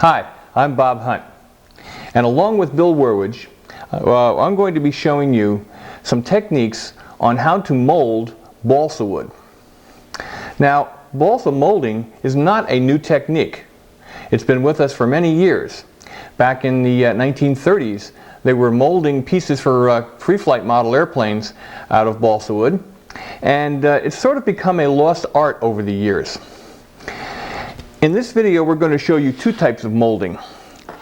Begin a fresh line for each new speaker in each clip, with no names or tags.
Hi, I'm Bob Hunt, and along with Bill Werwage, I'm going to be showing you some techniques on how to mold balsa wood. Now, balsa molding is not a new technique. It's been with us for many years. Back in the 1930s, they were molding pieces for free-flight model airplanes out of balsa wood, and it's sort of become a lost art over the years. In this video, we're going to show you two types of molding.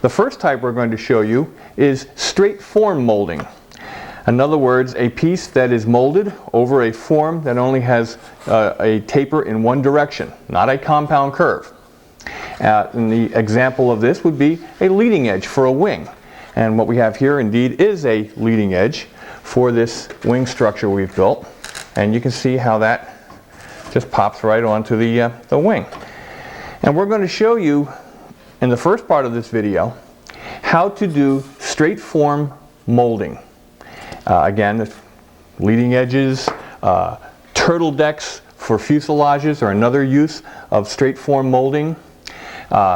The first type we're going to show you is straight form molding. In other words, a piece that is molded over a form that only has a taper in one direction, not a compound curve. And the example of this would be a leading edge for a wing. And what we have here indeed is a leading edge for this wing structure we've built. And you can see how that just pops right onto the wing. And we're going to show you in the first part of this video how to do straight form molding. Again, the leading edges, turtle decks for fuselages are another use of straight form molding.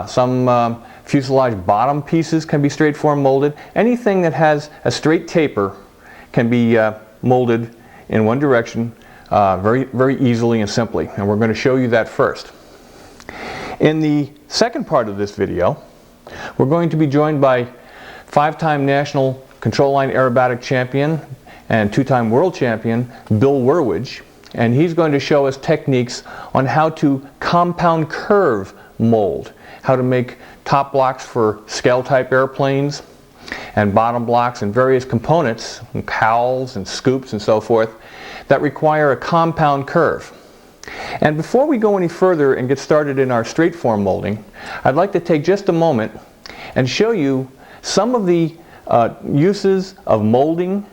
Some fuselage bottom pieces can be straight form molded. Anything that has a straight taper can be molded in one direction very easily and simply. And we're going to show you that first. In the second part of this video, we're going to be joined by 5-time national control line aerobatic champion and 2-time world champion Bill Werwage, and he's going to show us techniques on how to compound curve mold, how to make top blocks for scale type airplanes and bottom blocks and various components, and cowls and scoops and so forth, that require a compound curve. And before we go any further and get started in our straight form molding, I'd like to take just a moment and show you some of the uses of molding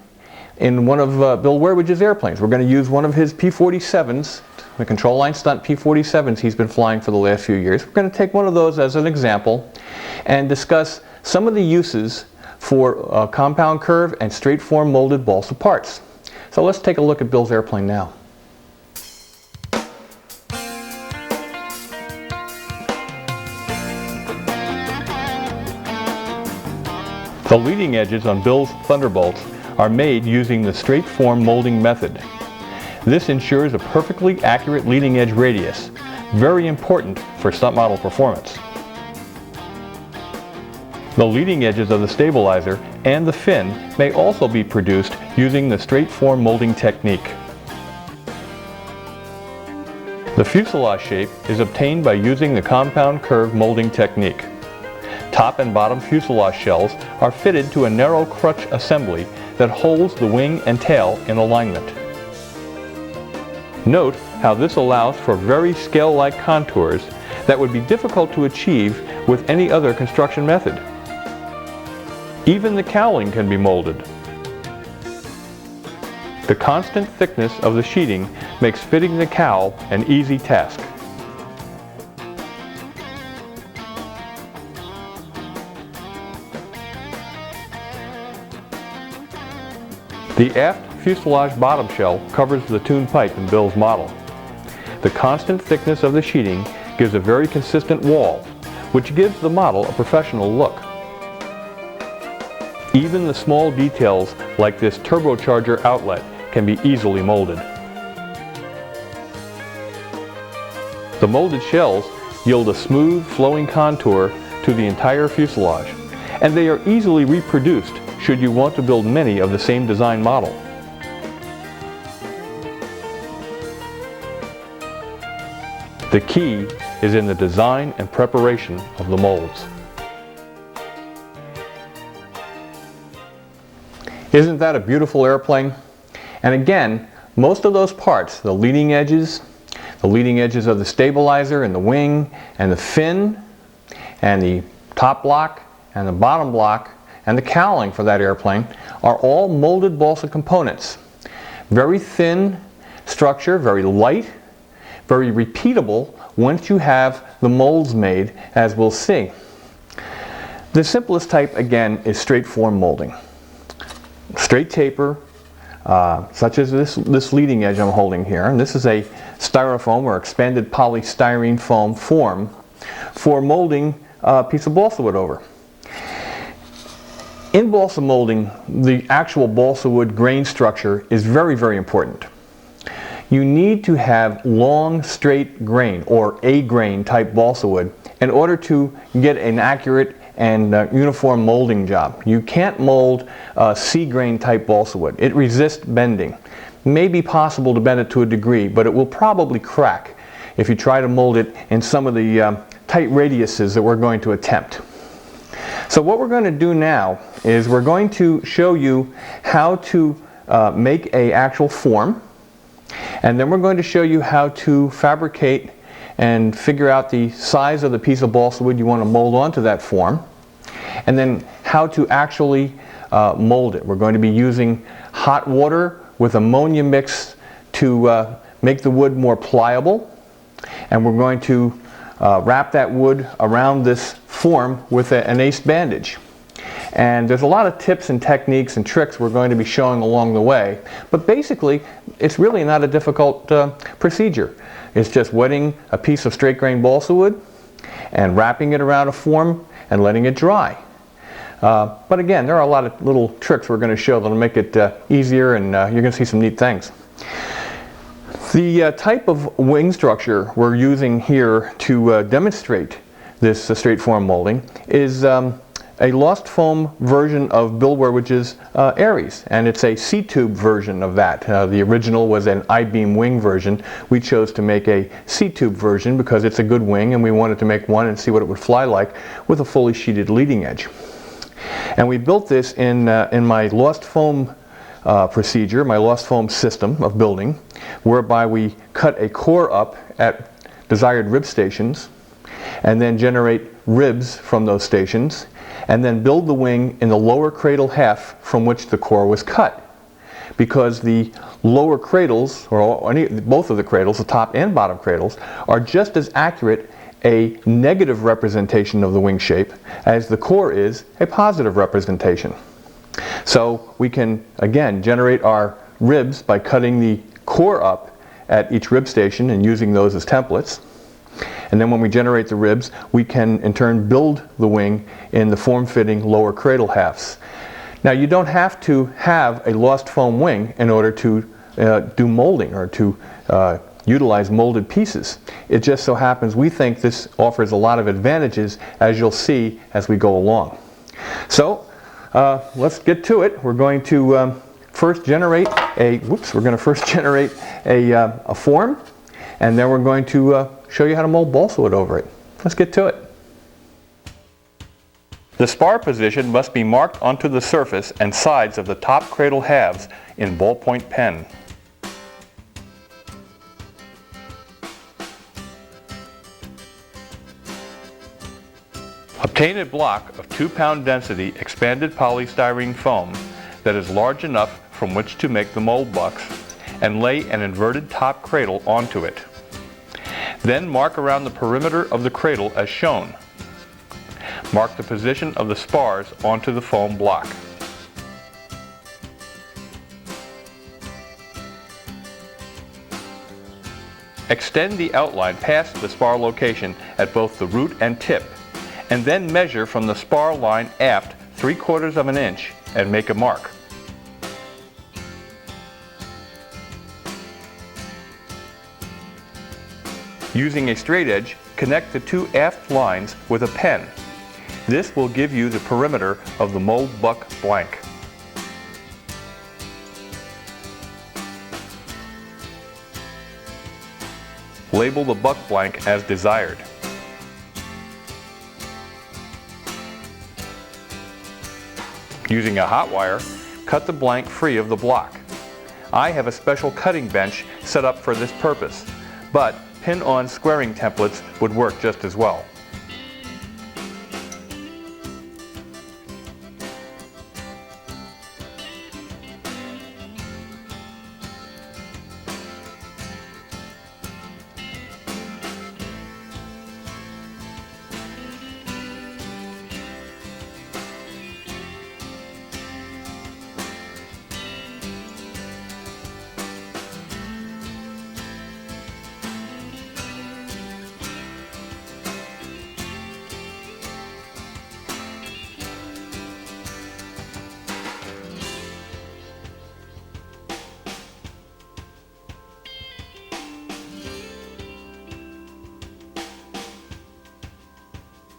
in one of Bill Werwage's airplanes. We're going to use one of his P-47s, the control line stunt P-47s he's been flying for the last few years. We're going to take one of those as an example and discuss some of the uses for compound curve and straight form molded balsa parts. So let's take a look at Bill's airplane now. The leading edges on Bill's Thunderbolts are made using the straight form molding method. This ensures a perfectly accurate leading edge radius, very important for stunt model performance. The leading edges of the stabilizer and the fin may also be produced using the straight form molding technique. The fuselage shape is obtained by using the compound curve molding technique. Top and bottom fuselage shells are fitted to a narrow crutch assembly that holds the wing and tail in alignment. Note how this allows for very scale-like contours that would be difficult to achieve with any other construction method. Even the cowling can be molded. The constant thickness of the sheeting makes fitting the cowl an easy task. The aft fuselage bottom shell covers the tune pipe in Bill's model. The constant thickness of the sheeting gives a very consistent wall, which gives the model a professional look. Even the small details like this turbocharger outlet can be easily molded. The molded shells yield a smooth, flowing contour to the entire fuselage, and they are easily reproduced should you want to build many of the same design model. The key is in the design and preparation of the molds. Isn't that a beautiful airplane? And again, most of those parts, the leading edges of the stabilizer and the wing and the fin and the top block and the bottom block and the cowling for that airplane are all molded balsa components. Very thin structure, very light, very repeatable once you have the molds made, as we'll see. The simplest type, again, is straight form molding. Straight taper, such as this leading edge I'm holding here, and this is a styrofoam or expanded polystyrene foam form for molding a piece of balsa wood over. In balsa molding, the actual balsa wood grain structure is very, very important. You need to have long, straight grain, or A-grain type balsa wood, in order to get an accurate and uniform molding job. You can't mold C-grain type balsa wood. It resists bending. It may be possible to bend it to a degree, but it will probably crack if you try to mold it in some of the tight radiuses that we're going to attempt. So what we're going to do now is we're going to show you how to make an actual form, and then we're going to show you how to fabricate and figure out the size of the piece of balsa wood you want to mold onto that form, and then how to actually mold it. We're going to be using hot water with ammonia mix to make the wood more pliable, and we're going to wrap that wood around this form with an ace bandage. And there's a lot of tips and techniques and tricks we're going to be showing along the way, but basically it's really not a difficult procedure. It's just wetting a piece of straight grain balsa wood and wrapping it around a form and letting it dry. But again, there are a lot of little tricks we're going to show that'll make it easier, and you're going to see some neat things. The type of wing structure we're using here to demonstrate this straight form molding is a lost foam version of Bill Werwage's Aries, and it's a C-tube version of that. The original was an I-beam wing version. We chose to make a C-tube version because it's a good wing, and we wanted to make one and see what it would fly like with a fully sheeted leading edge. And we built this in my lost foam procedure, my lost foam system of building, whereby we cut a core up at desired rib stations and then generate ribs from those stations, and then build the wing in the lower cradle half from which the core was cut. Because the lower cradles, or both of the cradles, the top and bottom cradles, are just as accurate a negative representation of the wing shape as the core is a positive representation. So we can, again, generate our ribs by cutting the core up at each rib station and using those as templates. And then when we generate the ribs, we can in turn build the wing in the form-fitting lower cradle halves. Now, you don't have to have a lost foam wing in order to do molding or to utilize molded pieces. It just so happens we think this offers a lot of advantages, as you'll see as we go along. So let's get to it. We're going to first generate a form, and then we're going to show you how to mold balsa wood over it. Let's get to it. The spar position must be marked onto the surface and sides of the top cradle halves in ballpoint pen. Obtain a block of 2-pound density expanded polystyrene foam that is large enough from which to make the mold box, and lay an inverted top cradle onto it. Then mark around the perimeter of the cradle as shown. Mark the position of the spars onto the foam block. Extend the outline past the spar location at both the root and tip, and then measure from the spar line aft 3/4 of an inch and make a mark. Using a straight edge, connect the two aft lines with a pen. This will give you the perimeter of the mold buck blank. Label the buck blank as desired. Using a hot wire, cut the blank free of the block. I have a special cutting bench set up for this purpose, but pin-on squaring templates would work just as well.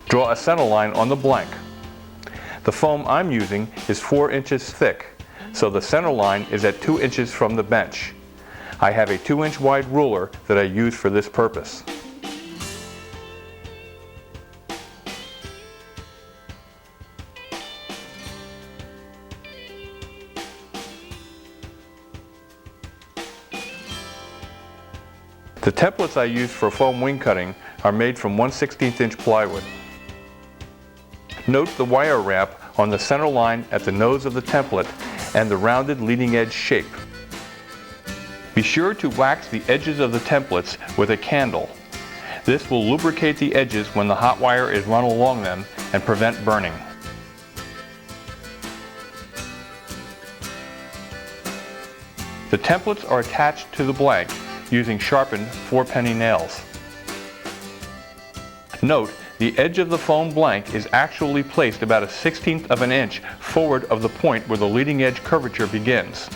Draw a center line on the blank. The foam I'm using is 4 inches thick, so the center line is at 2 inches from the bench. I have a 2-inch wide ruler that I use for this purpose. The templates I use for foam wing cutting are made from 1/16 inch plywood. Note the wire ramp on the center line at the nose of the template and the rounded leading edge shape. Be sure to wax the edges of the templates with a candle. This will lubricate the edges when the hot wire is run along them and prevent burning. The templates are attached to the blank using sharpened 4-penny nails. Note, the edge of the foam blank is actually placed about 1/16 of an inch forward of the point where the leading edge curvature begins.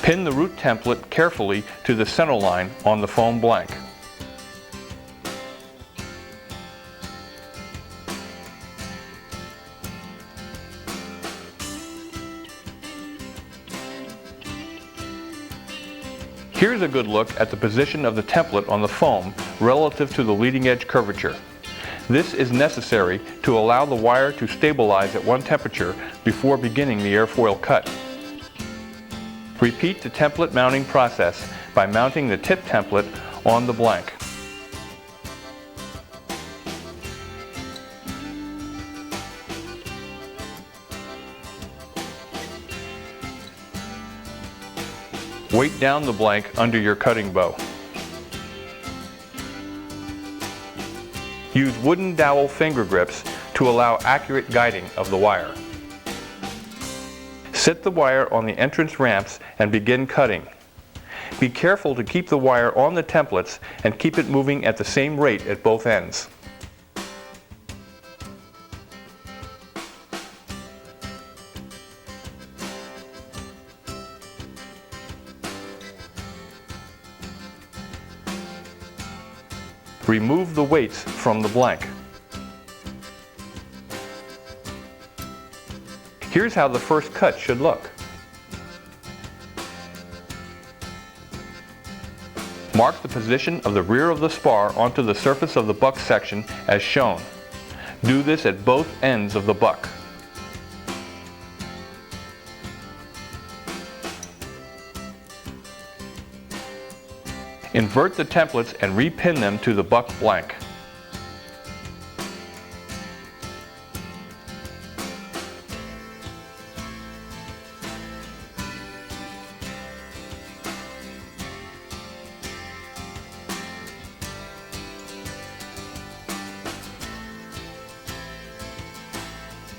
Pin the root template carefully to the center line on the foam blank. Here's a good look at the position of the template on the foam relative to the leading edge curvature. This is necessary to allow the wire to stabilize at one temperature before beginning the airfoil cut. Repeat the template mounting process by mounting the tip template on the blank. Weight down the blank under your cutting bow. Use wooden dowel finger grips to allow accurate guiding of the wire. Sit the wire on the entrance ramps and begin cutting. Be careful to keep the wire on the templates and keep it moving at the same rate at both ends. Remove the weights from the blank. Here's how the first cut should look. Mark the position of the rear of the spar onto the surface of the buck section as shown. Do this at both ends of the buck. Invert the templates and repin them to the buck blank.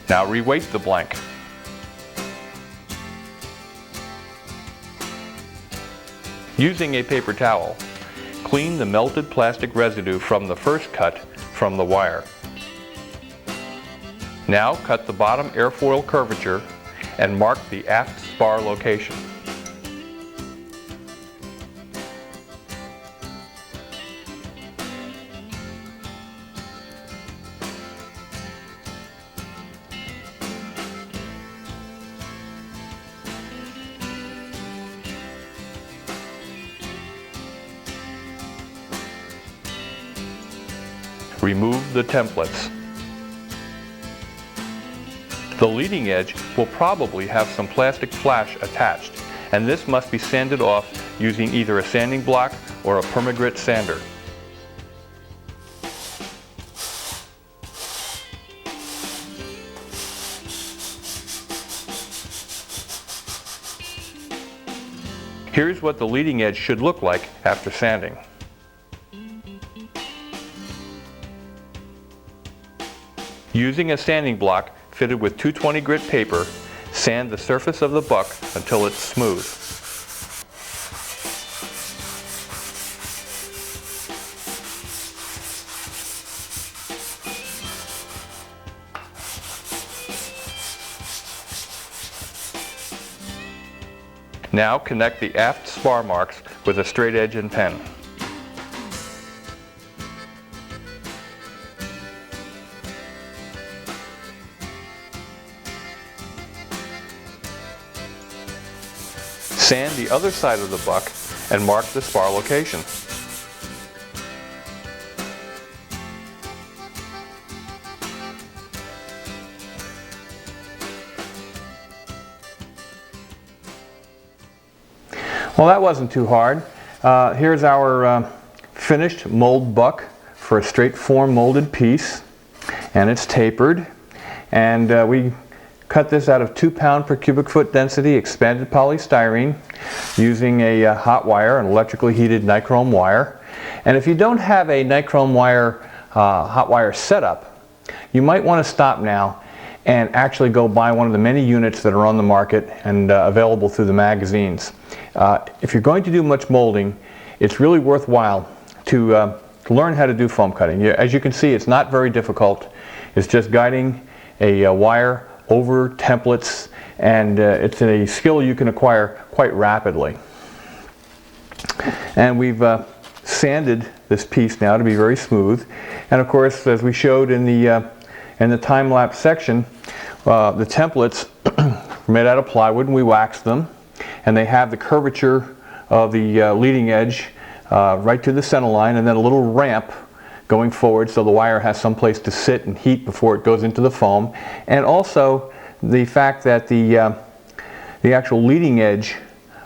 Now reweight the blank. Using a paper towel, clean the melted plastic residue from the first cut from the wire. Now cut the bottom airfoil curvature and mark the aft spar location. Remove the templates. The leading edge will probably have some plastic flash attached, and this must be sanded off using either a sanding block or a permagrit sander. Here's what the leading edge should look like after sanding. Using a sanding block fitted with 220 grit paper, sand the surface of the buck until it's smooth. Now connect the aft spar marks with a straight edge and pen. sand the other side of the buck, and mark the spar location. Well, that wasn't too hard. Here's our finished mold buck for a straight form molded piece, and it's tapered. And we cut this out of 2 pound per cubic foot density expanded polystyrene using a hot wire, an electrically heated nichrome wire. And if you don't have a nichrome wire hot wire setup, you might want to stop now and actually go buy one of the many units that are on the market and available through the magazines. If you're going to do much molding, it's really worthwhile to learn how to do foam cutting. As you can see, it's not very difficult. It's just guiding a wire over templates, and it's a skill you can acquire quite rapidly. And we've sanded this piece now to be very smooth. And of course, as we showed in the time-lapse section, the templates are made out of plywood, and we waxed them, and they have the curvature of the leading edge right to the center line, and then a little ramp going forward so the wire has some place to sit and heat before it goes into the foam. And also the fact that the actual leading edge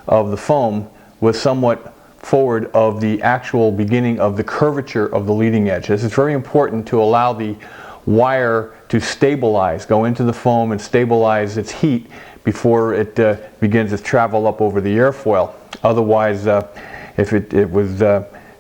of the foam was somewhat forward of the actual beginning of the curvature of the leading edge. This is very important to allow the wire to stabilize, go into the foam and stabilize its heat before it begins its travel up over the airfoil. Otherwise, if it was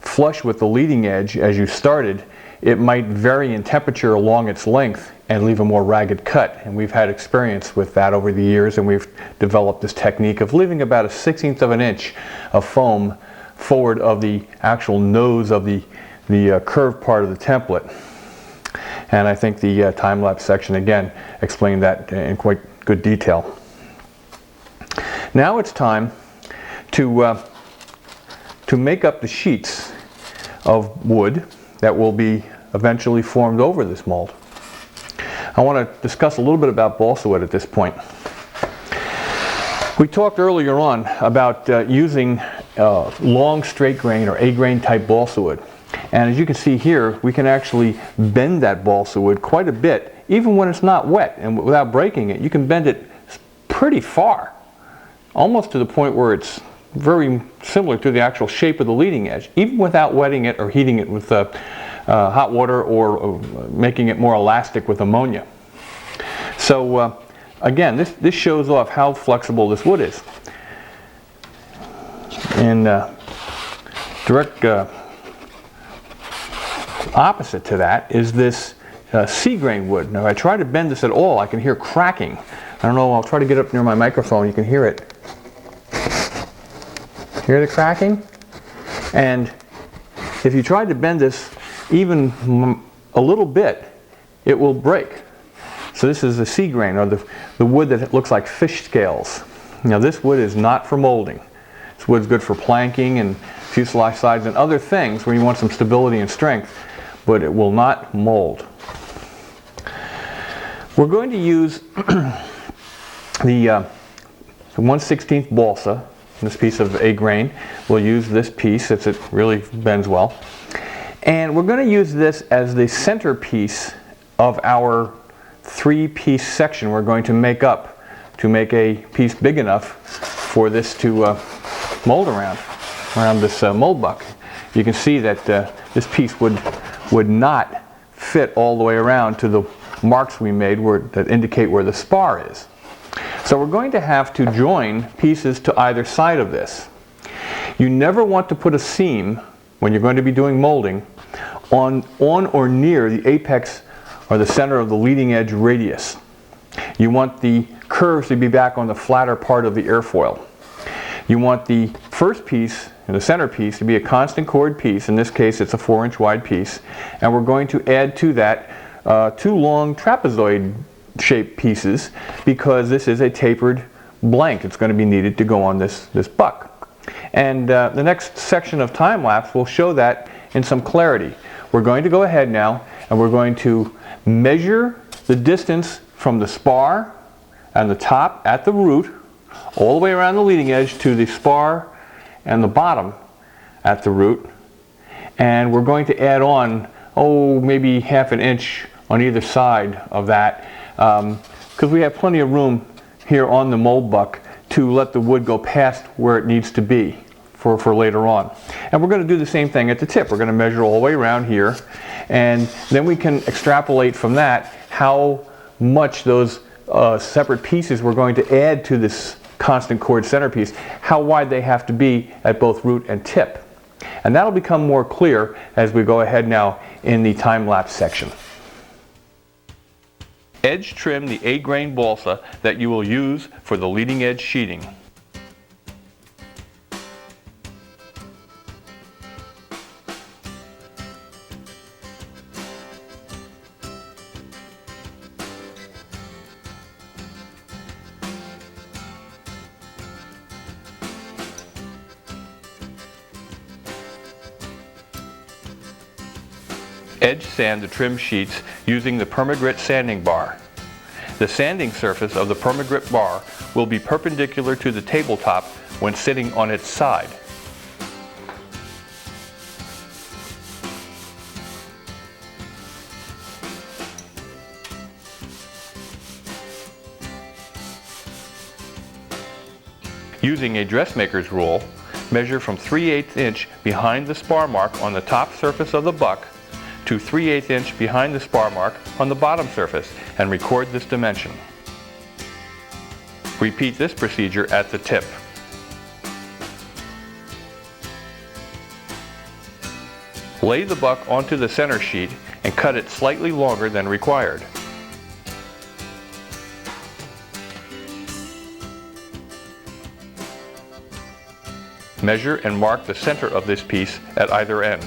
flush with the leading edge as you started, it might vary in temperature along its length and leave a more ragged cut. And we've had experience with that over the years, and we've developed this technique of leaving about 1/16 of an inch of foam forward of the actual nose of the curved part of the template. And I think the time-lapse section again explained that in quite good detail. Now it's time to make up the sheets of wood that will be eventually formed over this mold. I want to discuss a little bit about balsa wood at this point. We talked earlier on about using long straight grain or A-grain type balsa wood. And as you can see here, we can actually bend that balsa wood quite a bit, even when it's not wet, and without breaking it. You can bend it pretty far, almost to the point where it's very similar to the actual shape of the leading edge, even without wetting it or heating it with hot water or making it more elastic with ammonia. So again, this shows off how flexible this wood is. And direct opposite to that is this C-grain wood. Now if I try to bend this at all, I can hear cracking. I don't know, I'll try to get up near my microphone, you can hear it. Hear the cracking? And if you try to bend this even a little bit, it will break. So this is the C-grain, or the wood that looks like fish scales. Now this wood is not for molding. This wood's good for planking and fuselage sides and other things where you want some stability and strength, but it will not mold. We're going to use the 1/16 balsa, this piece of A-grain. We'll use this piece since it really bends well. And we're going to use this as the center piece of our 3-piece section we're going to make up to make a piece big enough for this to mold around this mold buck. You can see that this piece would not fit all the way around to the marks we made that indicate where the spar is. So we're going to have to join pieces to either side of this. You never want to put a seam when you're going to be doing molding on or near the apex or the center of the leading edge radius. You want the curves to be back on the flatter part of the airfoil. You want the first piece, the center piece, to be a constant chord piece. In this case it's a 4-inch wide piece, and we're going to add to that 2 long trapezoid shaped pieces because this is a tapered blank. It's going to be needed to go on this buck. And the next section of time lapse will show that in some clarity. We're going to go ahead now and we're going to measure the distance from the spar and the top at the root all the way around the leading edge to the spar and the bottom at the root. And we're going to add on, maybe ½ inch on either side of that, because we have plenty of room here on the mold buck to let the wood go past where it needs to be for later on. And we're going to do the same thing at the tip. We're going to measure all the way around here, and then we can extrapolate from that how much those separate pieces we're going to add to this constant chord centerpiece, how wide they have to be at both root and tip. And that'll become more clear as we go ahead now in the time-lapse section. Edge trim the A-grain balsa that you will use for the leading edge sheeting. Edge sand the trim sheets using the Permagrit sanding bar. The sanding surface of the Permagrit bar will be perpendicular to the tabletop when sitting on its side. Using a dressmaker's rule, measure from 3/8 inch behind the spar mark on the top surface of the buck to 3/8 inch behind the spar mark on the bottom surface and record this dimension. Repeat this procedure at the tip. Lay the buck onto the center sheet and cut it slightly longer than required. Measure and mark the center of this piece at either end.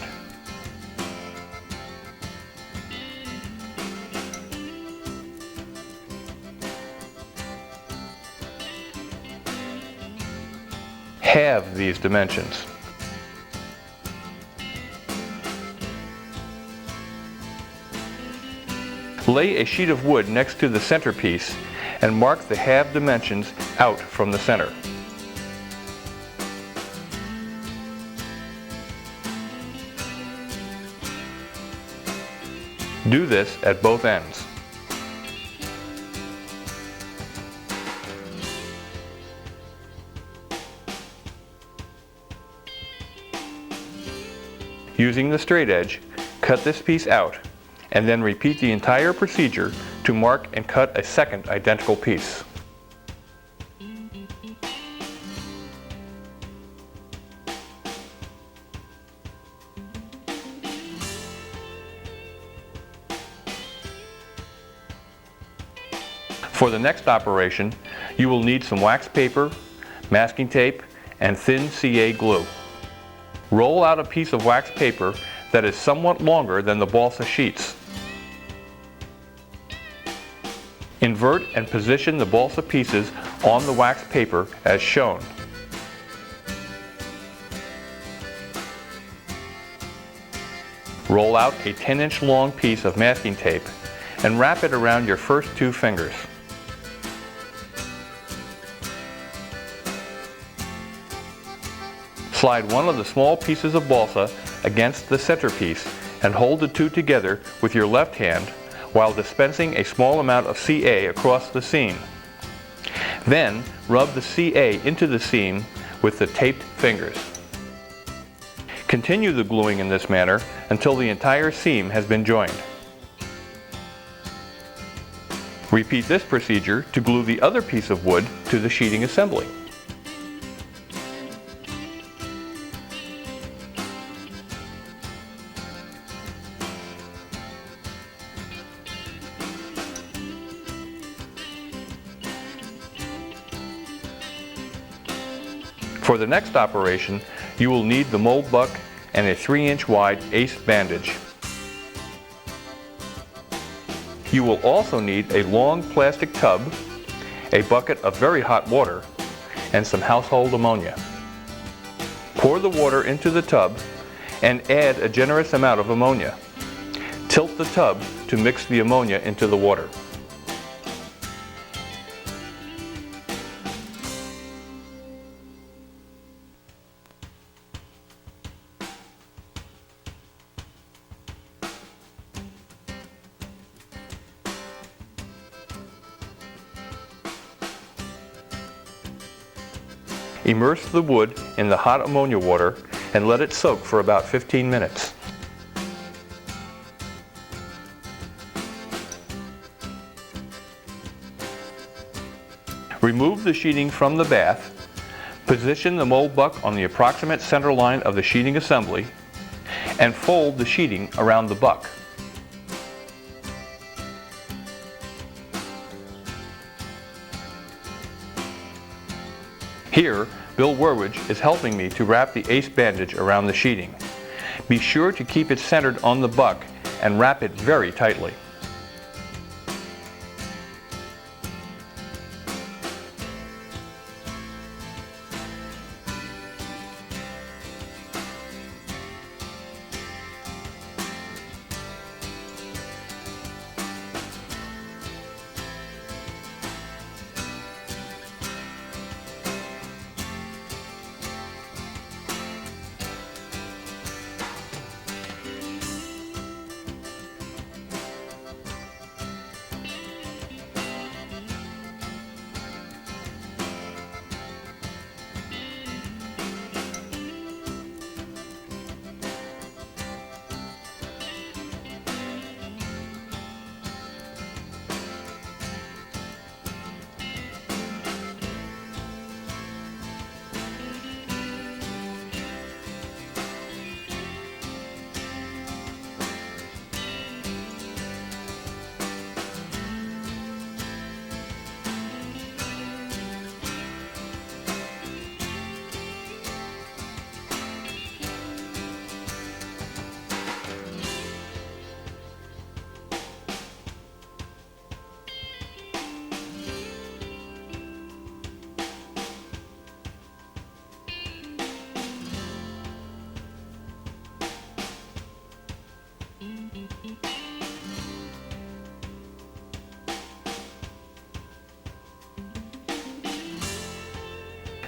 Halve these dimensions. Lay a sheet of wood next to the centerpiece and mark the halved dimensions out from the center. Do this at both ends. Using the straight edge, cut this piece out, and then repeat the entire procedure to mark and cut a second identical piece. For the next operation, you will need some wax paper, masking tape, and thin CA glue. Roll out a piece of wax paper that is somewhat longer than the balsa sheets. Invert and position the balsa pieces on the wax paper as shown. Roll out a 10-inch long piece of masking tape and wrap it around your first two fingers. Slide one of the small pieces of balsa against the centerpiece and hold the two together with your left hand while dispensing a small amount of CA across the seam. Then rub the CA into the seam with the taped fingers. Continue the gluing in this manner until the entire seam has been joined. Repeat this procedure to glue the other piece of wood to the sheeting assembly. For the next operation, you will need the mold buck and a 3-inch wide ace bandage. You will also need a long plastic tub, a bucket of very hot water, and some household ammonia. Pour the water into the tub and add a generous amount of ammonia. Tilt the tub to mix the ammonia into the water. Immerse the wood in the hot ammonia water and let it soak for about 15 minutes. Remove the sheeting from the bath, position the mold buck on the approximate center line of the sheeting assembly, and fold the sheeting around the buck. Here, Bill Werwage is helping me to wrap the ace bandage around the sheeting. Be sure to keep it centered on the buck and wrap it very tightly.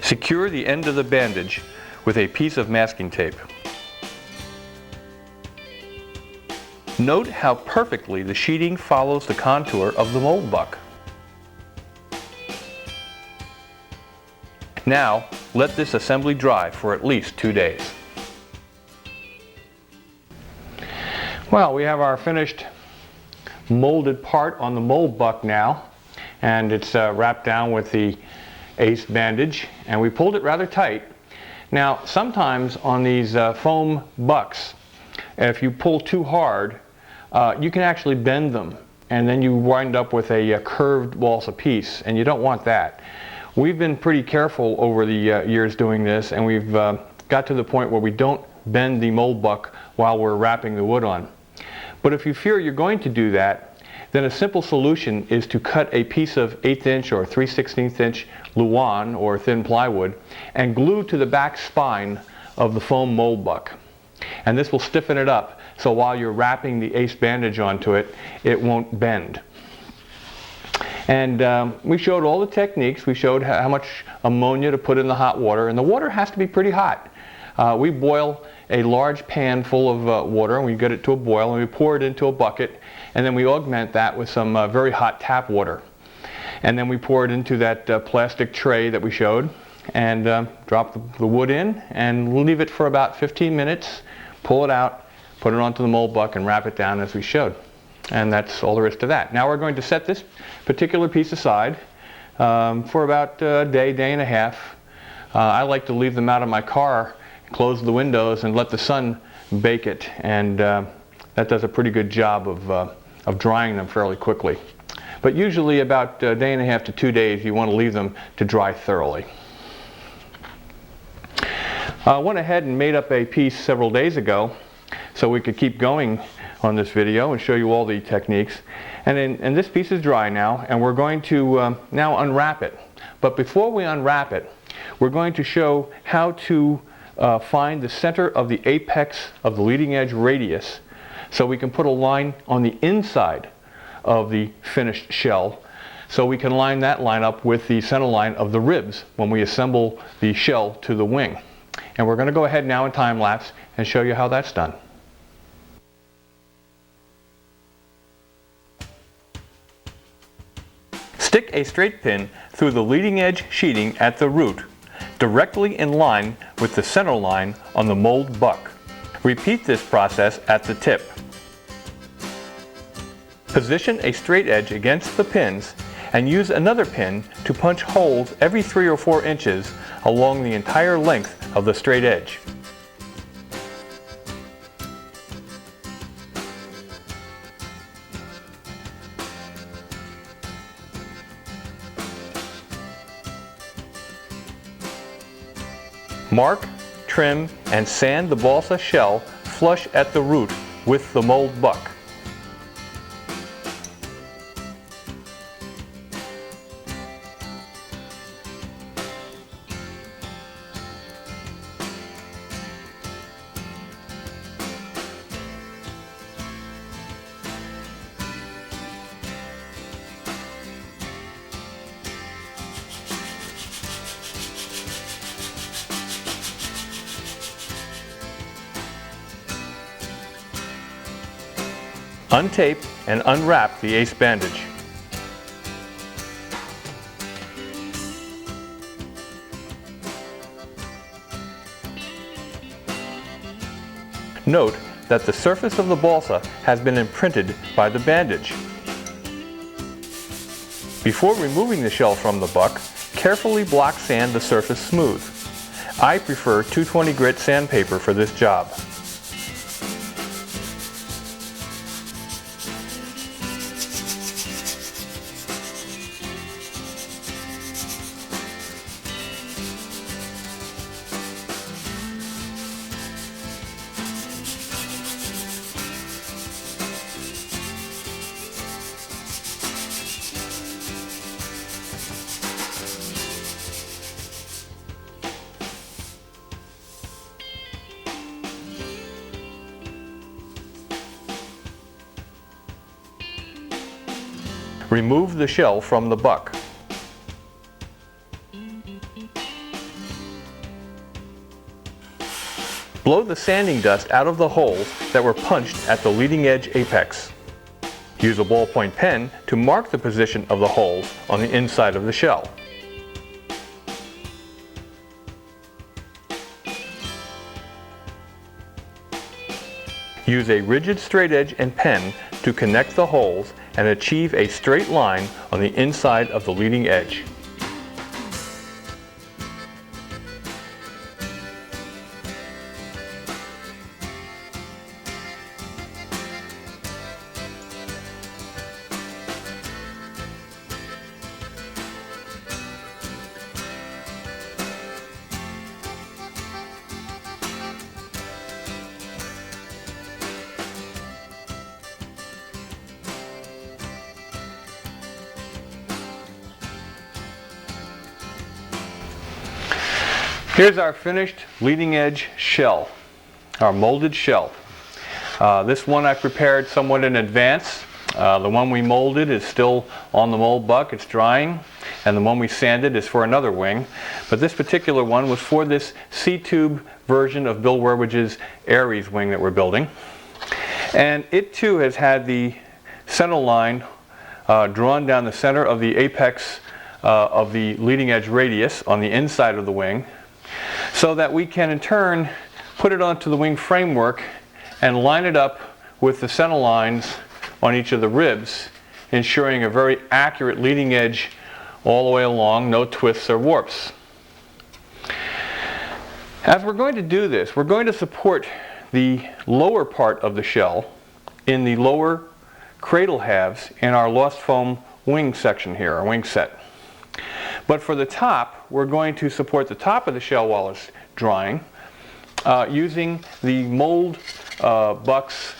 Secure the end of the bandage with a piece of masking tape. Note how perfectly the sheeting follows the contour of the mold buck. Now, let this assembly dry for at least 2 days. Well, we have our finished molded part on the mold buck now, and it's wrapped down with the ace bandage, and we pulled it rather tight. Now, sometimes on these foam bucks, if you pull too hard, you can actually bend them, and then you wind up with a curved balsa piece, and you don't want that. We've been pretty careful over the years doing this, and we've got to the point where we don't bend the mold buck while we're wrapping the wood on. But if you fear you're going to do that, then a simple solution is to cut a piece of 1/8 inch or 3/16 inch Luan or thin plywood and glue to the back spine of the foam mold buck. And this will stiffen it up, so while you're wrapping the ace bandage onto it, it won't bend. And we showed all the techniques. We showed how much ammonia to put in the hot water, and the water has to be pretty hot. We boil a large pan full of water, and we get it to a boil, and we pour it into a bucket, and then we augment that with some very hot tap water. And then we pour it into that plastic tray that we showed, and drop the wood in, and we'll leave it for about 15 minutes, pull it out, put it onto the mold buck, and wrap it down as we showed. And that's all there is to that. Now we're going to set this particular piece aside for about a day, day and a half. I like to leave them out of my car, close the windows, and let the sun bake it, and that does a pretty good job of drying them fairly quickly. But usually about a day and a half to 2 days, you want to leave them to dry thoroughly. I went ahead and made up a piece several days ago so we could keep going on this video and show you all the techniques. And this piece is dry now, and we're going to now unwrap it. But before we unwrap it, we're going to show how to find the center of the apex of the leading edge radius, so we can put a line on the inside of the finished shell, so we can line that line up with the center line of the ribs when we assemble the shell to the wing. And we're going to go ahead now in time lapse and show you how that's done. Stick a straight pin through the leading edge sheeting at the root directly in line with the center line on the mold buck. Repeat this process at the tip. Position a straight edge against the pins and use another pin to punch holes every 3 or 4 inches along the entire length of the straight edge. Mark, trim, and sand the balsa shell flush at the root with the mold buck. Untape and unwrap the ace bandage. Note that the surface of the balsa has been imprinted by the bandage. Before removing the shell from the buck, carefully block sand the surface smooth. I prefer 220 grit sandpaper for this job. Remove the shell from the buck. Blow the sanding dust out of the holes that were punched at the leading edge apex. Use a ballpoint pen to mark the position of the holes on the inside of the shell. Use a rigid straight edge and pen to connect the holes and achieve a straight line on the inside of the leading edge. Here's our finished leading edge shell, our molded shell. This one I prepared somewhat in advance. The one we molded is still on the mold buck, it's drying, and the one we sanded is for another wing. But this particular one was for this C-tube version of Bill Werwage's Aries wing that we're building. And it too has had the center line drawn down the center of the apex of the leading edge radius on the inside of the wing, so that we can in turn put it onto the wing framework and line it up with the center lines on each of the ribs, ensuring a very accurate leading edge all the way along, no twists or warps. As we're going to do this, we're going to support the lower part of the shell in the lower cradle halves in our lost foam wing section here, our wing set. But for the top, we're going to support the top of the shell while it's drying using the mold buck's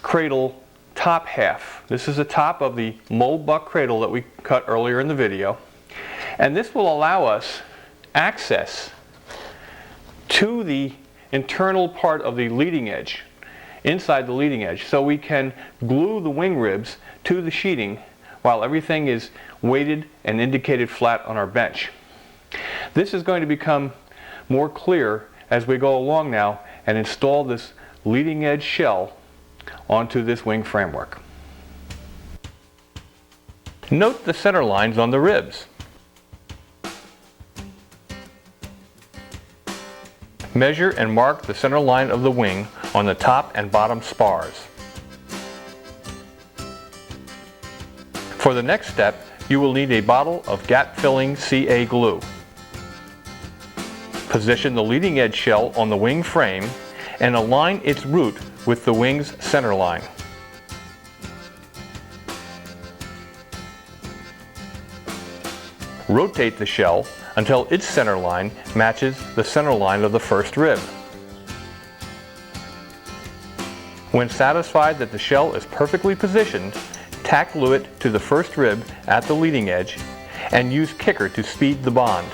cradle top half. This is the top of the mold buck cradle that we cut earlier in the video. And this will allow us access to the internal part of the leading edge, inside the leading edge, so we can glue the wing ribs to the sheeting while everything is weighted and indicated flat on our bench. This is going to become more clear as we go along now and install this leading edge shell onto this wing framework. Note the center lines on the ribs. Measure and mark the center line of the wing on the top and bottom spars. For the next step, you will need a bottle of gap-filling CA glue. Position the leading edge shell on the wing frame and align its root with the wing's center line. Rotate the shell until its center line matches the center line of the first rib. When satisfied that the shell is perfectly positioned, tack glue it to the first rib at the leading edge and use kicker to speed the bond.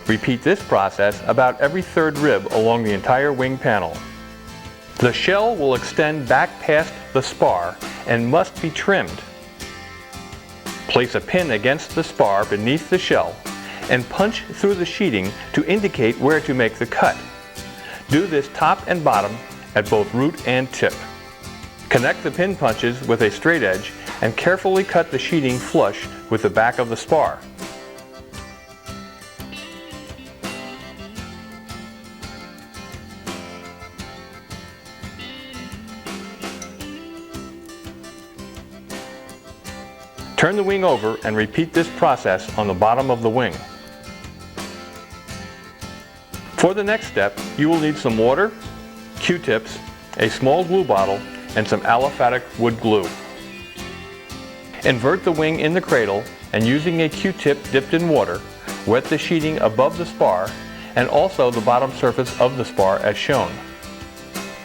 Repeat this process about every third rib along the entire wing panel. The shell will extend back past the spar and must be trimmed. Place a pin against the spar beneath the shell and punch through the sheeting to indicate where to make the cut. Do this top and bottom at both root and tip. Connect the pin punches with a straight edge and carefully cut the sheeting flush with the back of the spar. Turn the wing over and repeat this process on the bottom of the wing. For the next step, you will need some water, Q-tips, a small glue bottle, and some aliphatic wood glue. Invert the wing in the cradle and using a Q-tip dipped in water, wet the sheeting above the spar and also the bottom surface of the spar as shown.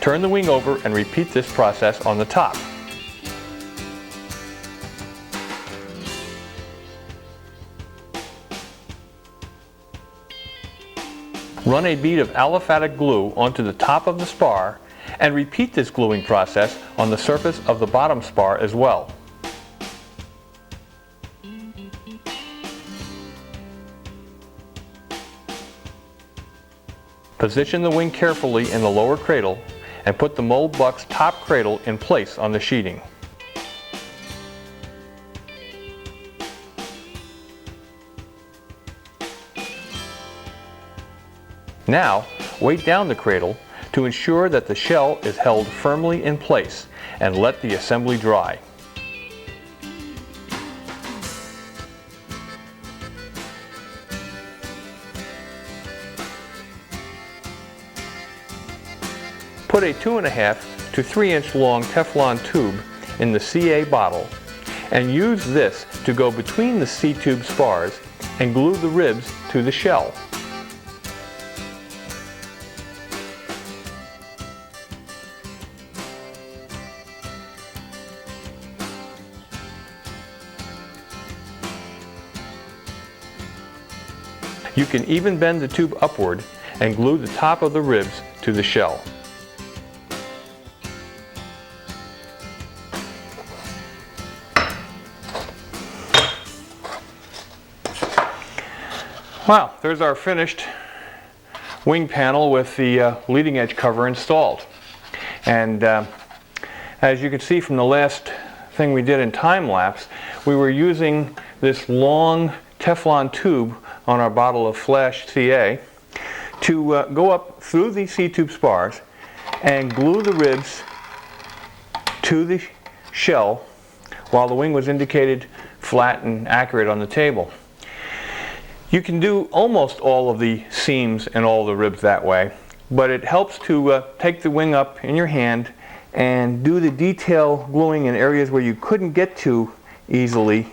Turn the wing over and repeat this process on the top. Run a bead of aliphatic glue onto the top of the spar and repeat this gluing process on the surface of the bottom spar as well. Position the wing carefully in the lower cradle and put the mold buck's top cradle in place on the sheeting. Now, weight down the cradle to ensure that the shell is held firmly in place and let the assembly dry. Put a 2.5 to 3 inch long Teflon tube in the CA bottle and use this to go between the C-tube spars and glue the ribs to the shell. You can even bend the tube upward and glue the top of the ribs to the shell. Wow, there's our finished wing panel with the leading edge cover installed. And as you can see from the last thing we did in time lapse, we were using this long Teflon tube on our bottle of Flash CA to go up through the C-tube spars and glue the ribs to the shell while the wing was indicated flat and accurate on the table. You can do almost all of the seams and all the ribs that way, but it helps to take the wing up in your hand and do the detail gluing in areas where you couldn't get to easily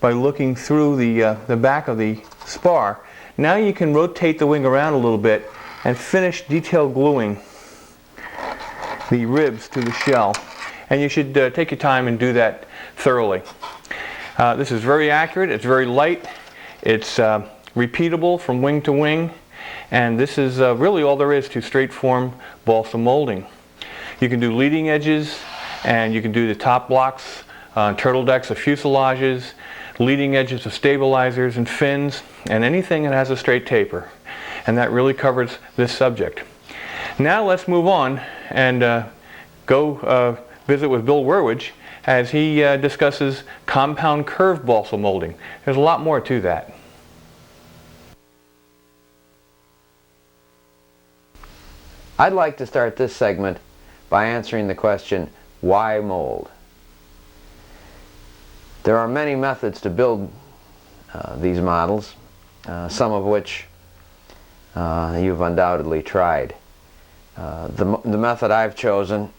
by looking through the back of the spar. Now you can rotate the wing around a little bit and finish detail gluing the ribs to the shell. And you should take your time and do that thoroughly. This is very accurate, it's very light, it's repeatable from wing to wing, and this is really all there is to straight form balsa molding. You can do leading edges, and you can do the top blocks, turtle decks of fuselages, leading edges of stabilizers and fins, and anything that has a straight taper. And that really covers this subject. Now let's move on and go visit with Bill Werwage as he discusses compound curve balsa molding. There's a lot more to that.
I'd like to start this segment by answering the question, why mold? There are many methods to build these models, some of which you've undoubtedly tried. The method I've chosen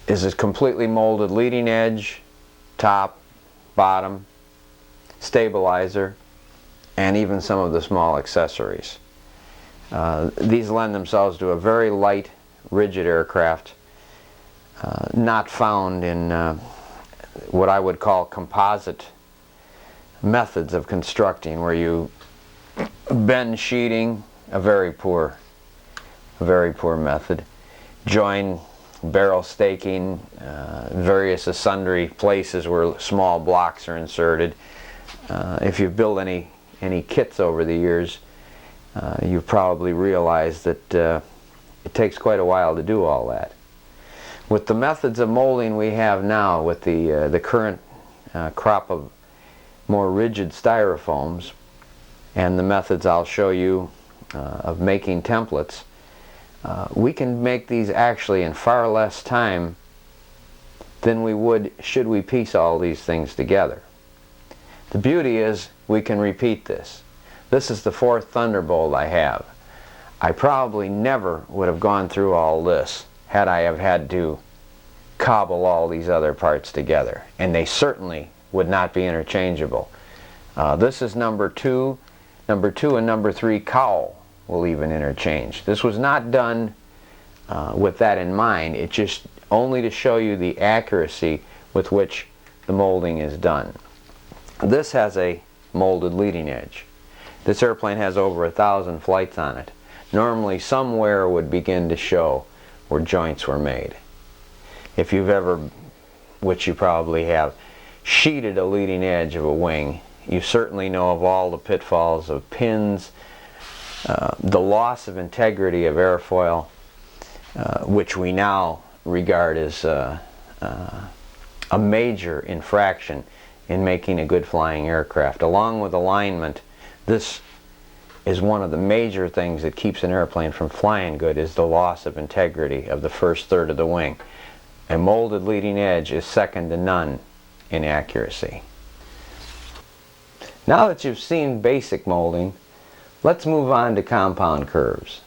is a completely molded leading edge, top, bottom, stabilizer, and even some of the small accessories. These lend themselves to a very light, rigid aircraft, not found in what I would call composite methods of constructing, where you bend sheeting, a very poor method, join barrel staking, various sundry places where small blocks are inserted. If you've built any kits over the years, you've probably realized that it takes quite a while to do all that. With the methods of molding we have now, with the current crop of more rigid styrofoams, and the methods I'll show you of making templates, we can make these actually in far less time than we would should we piece all these things together. The beauty is we can repeat this. This is the 4th Thunderbolt I have. I probably never would have gone through all this had I have had to cobble all these other parts together, and they certainly would not be interchangeable. This is number 2. Number 2 and number 3 cowl will even interchange. This was not done with that in mind. It's just only to show you the accuracy with which the molding is done. This has a molded leading edge. This airplane has over 1,000 flights on it. Normally some wear would begin to show where joints were made. If you've ever, which you probably have, sheeted a leading edge of a wing, you certainly know of all the pitfalls of pins, the loss of integrity of airfoil, which we now regard as a major infraction in making a good flying aircraft. Along with alignment, this is one of the major things that keeps an airplane from flying good, is the loss of integrity of the first third of the wing. A molded leading edge is second to none in accuracy. Now that you've seen basic molding, let's move on to compound curves.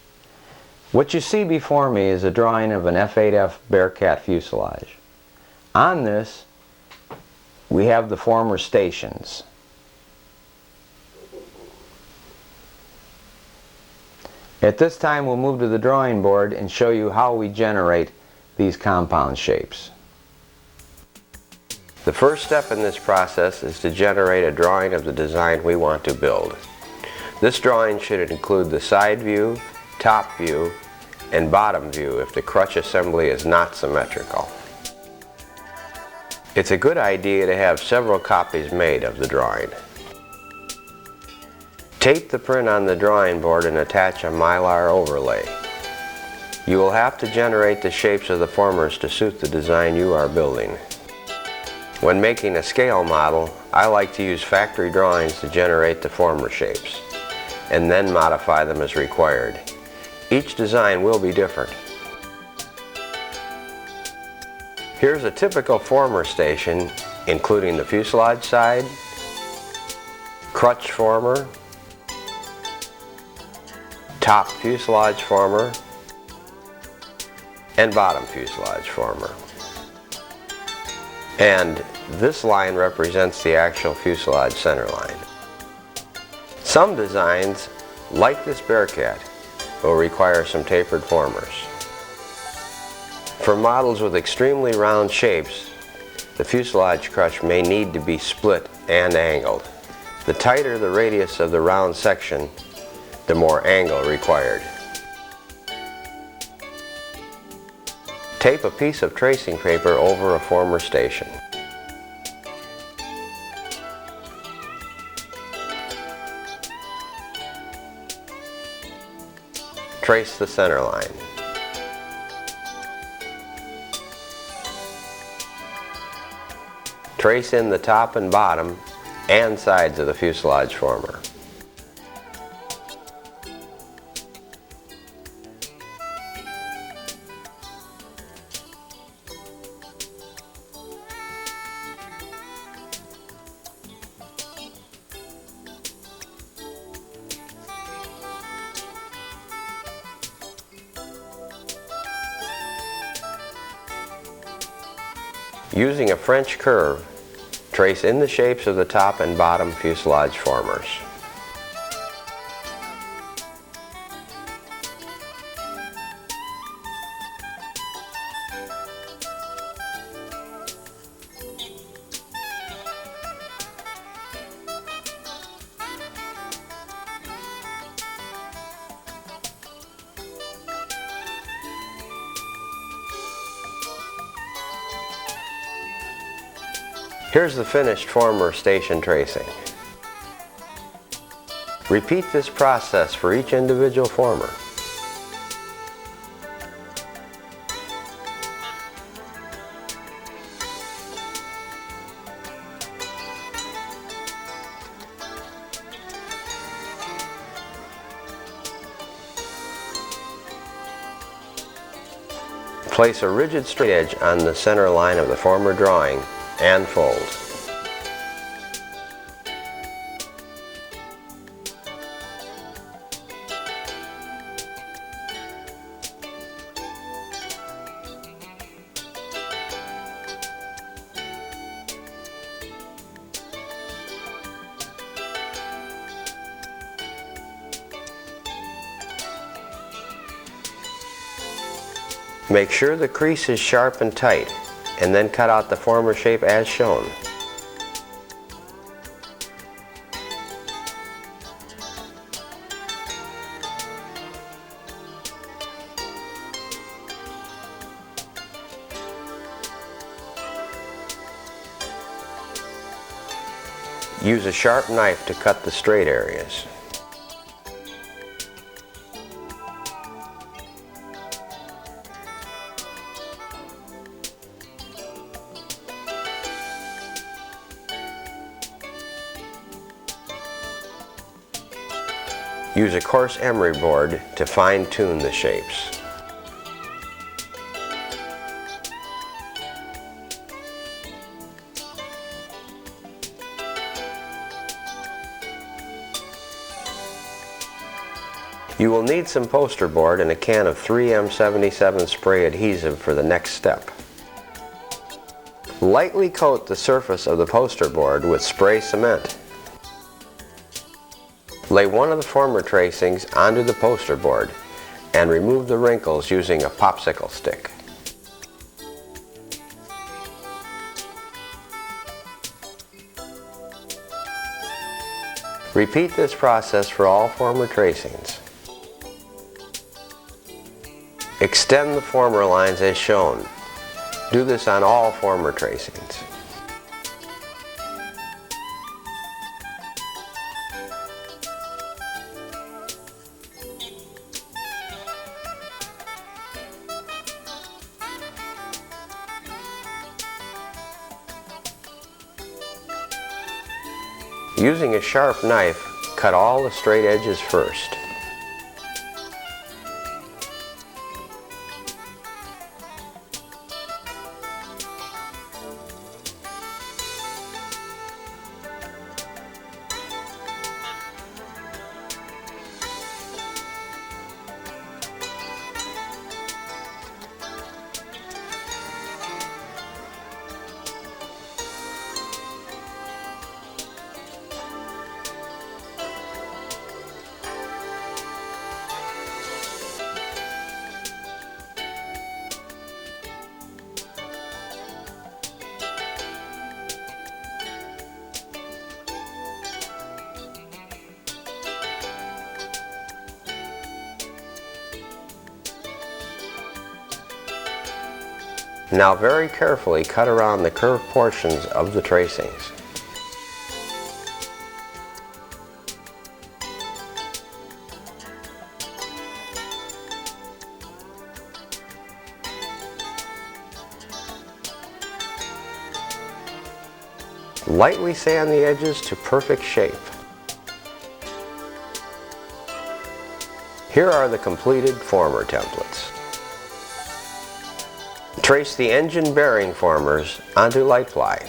What you see before me is a drawing of an F-8F Bearcat fuselage. On this, we have the former stations. At this time, we'll move to the drawing board and show you how we generate these compound shapes.
The first step in this process is to generate a drawing of the design we want to build. This drawing should include the side view, top view, and bottom view if the crutch assembly is not symmetrical. It's a good idea to have several copies made of the drawing. Tape the print on the drawing board and attach a Mylar overlay. You will have to generate the shapes of the formers to suit the design you are building. When making a scale model, I like to use factory drawings to generate the former shapes, and then modify them as required. Each design will be different. Here's a typical former station, including the fuselage side, crutch former, top fuselage former, and bottom fuselage former. And this line represents the actual fuselage center line. Some designs, like this Bearcat, will require some tapered formers. For models with extremely round shapes, the fuselage crutch may need to be split and angled. The tighter the radius of the round section, the more angle required. Tape a piece of tracing paper over a former station. Trace the center line. Trace in the top and bottom and sides of the fuselage former. Using a French curve, trace in the shapes of the top and bottom fuselage formers. Here's the finished former station tracing. Repeat this process for each individual former. Place a rigid straight edge on the center line of the former drawing and fold. Make sure the crease is sharp and tight, and then cut out the former shape as shown. Use a sharp knife to cut the straight areas. Use a coarse emery board to fine-tune the shapes. You will need some poster board and a can of 3M77 spray adhesive for the next step. Lightly coat the surface of the poster board with spray cement. Lay one of the former tracings onto the poster board and remove the wrinkles using a popsicle stick. Repeat this process for all former tracings. Extend the former lines as shown. Do this on all former tracings. Using a sharp knife, cut all the straight edges first. Now very carefully cut around the curved portions of the tracings. Lightly sand the edges to perfect shape. Here are the completed former templates. Trace the engine bearing formers onto light ply.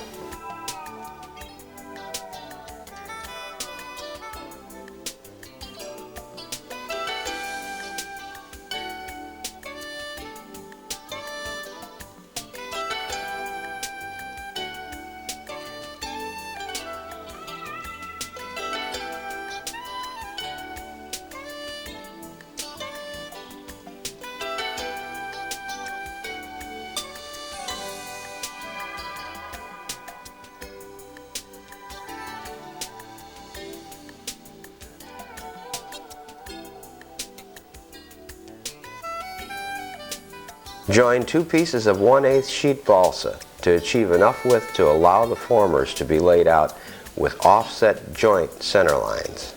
Join two pieces of 1/8 sheet balsa to achieve enough width to allow the formers to be laid out with offset joint center lines.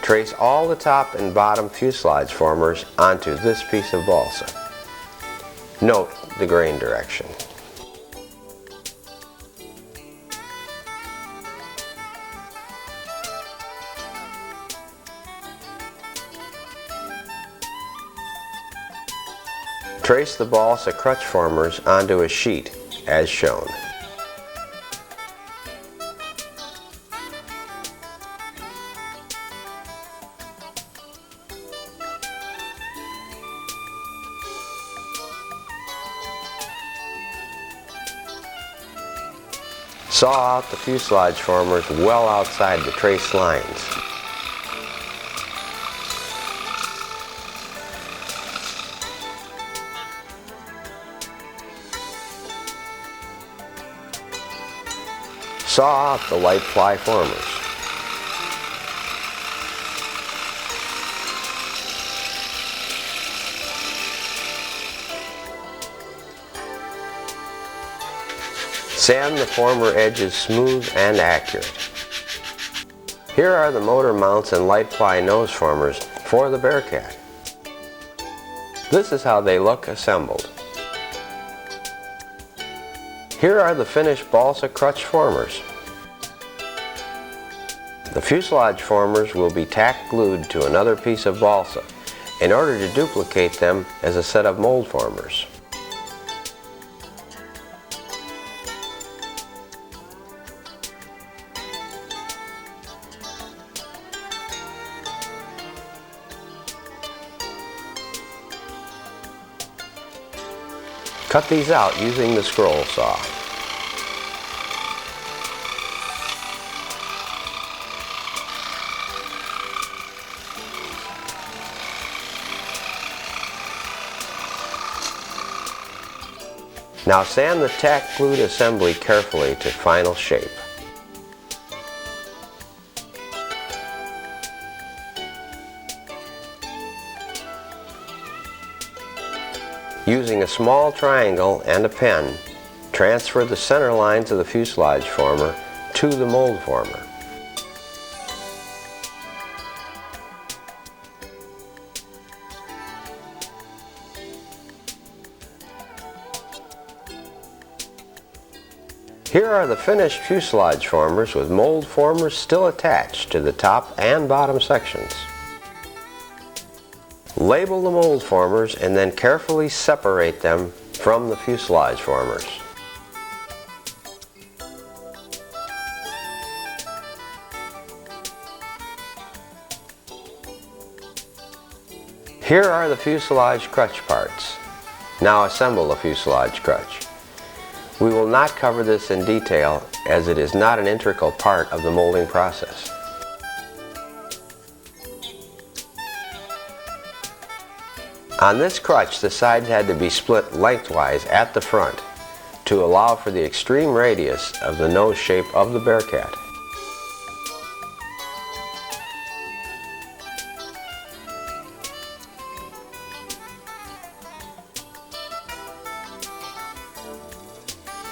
Trace all the top and bottom fuselage formers onto this piece of balsa. Note the grain direction. Trace the balsa crutch formers onto a sheet as shown. Saw out the fuselage formers well outside the traced lines. Saw out the light ply formers. Sand the former edges smooth and accurate. Here are the motor mounts and light ply nose formers for the Bearcat. This is how they look assembled. Here are the finished balsa crutch formers. The fuselage formers will be tack glued to another piece of balsa in order to duplicate them as a set of mold formers. Cut these out using the scroll saw. Now sand the tack glued assembly carefully to final shape. Using a small triangle and a pen, transfer the center lines of the fuselage former to the mold former. Here are the finished fuselage formers with mold formers still attached to the top and bottom sections. Label the mold formers and then carefully separate them from the fuselage formers. Here are the fuselage crutch parts. Now assemble the fuselage crutch. We will not cover this in detail as it is not an integral part of the molding process. On this crutch, the sides had to be split lengthwise at the front to allow for the extreme radius of the nose shape of the Bearcat.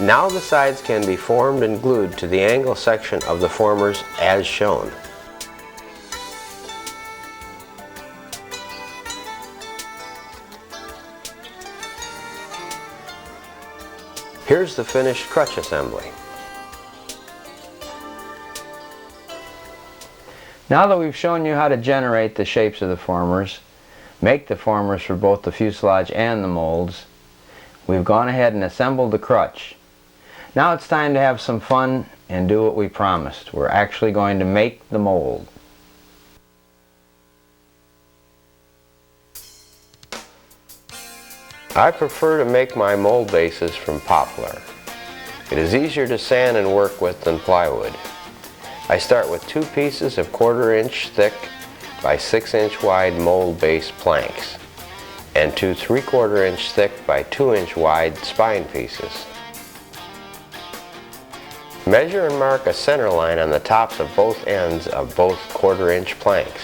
Now the sides can be formed and glued to the angle section of the formers as shown. Here's the finished crutch assembly.
Now that we've shown you how to generate the shapes of the formers, make the formers for both the fuselage and the molds, we've gone ahead and assembled the crutch. Now it's time to have some fun and do what we promised. We're actually going to make the mold.
I prefer to make my mold bases from poplar. It is easier to sand and work with than plywood. I start with 2 pieces of 1/4 inch thick by 6 inch wide mold base planks and 2 3/4 inch thick by 2 inch wide spine pieces. Measure and mark a center line on the tops of both ends of both 1/4 inch planks.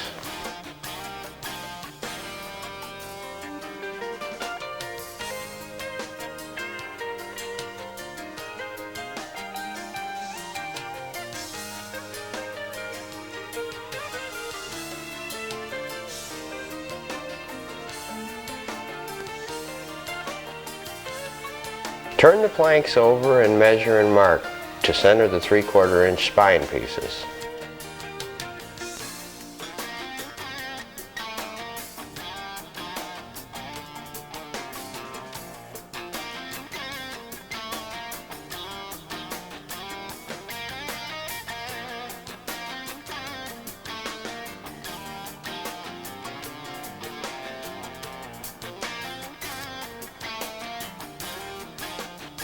Turn the planks over and measure and mark to center the 3/4 inch spine pieces.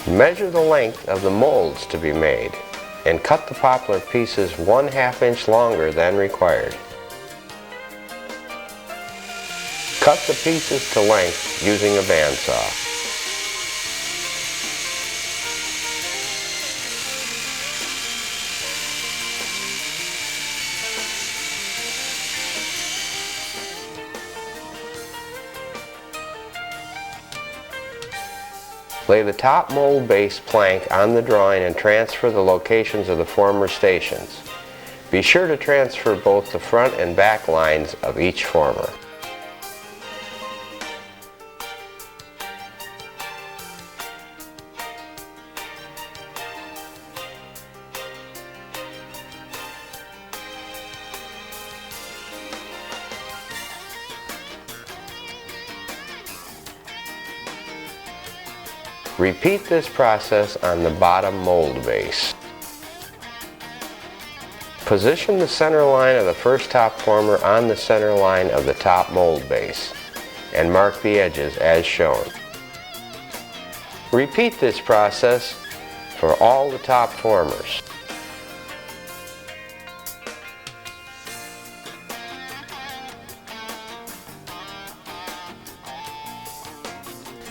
Measure the length of the molds to be made and cut the poplar pieces 1/2 inch longer than required. Cut the pieces to length using a bandsaw. Lay the top mold base plank on the drawing and transfer the locations of the former stations. Be sure to transfer both the front and back lines of each former. Repeat this process on the bottom mold base. Position the center line of the first top former on the center line of the top mold base and mark the edges as shown. Repeat this process for all the top formers.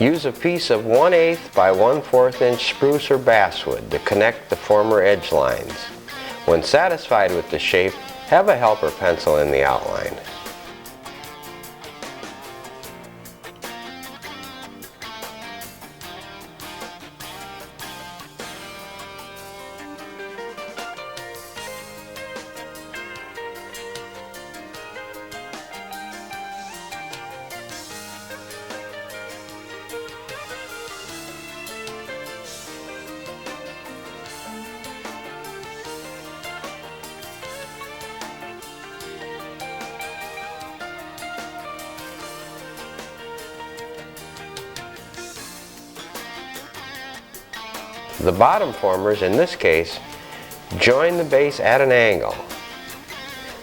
Use a piece of 1/8 by 1/4 inch spruce or basswood to connect the former edge lines. When satisfied with the shape, have a helper pencil in the outline. The bottom formers, in this case, join the base at an angle.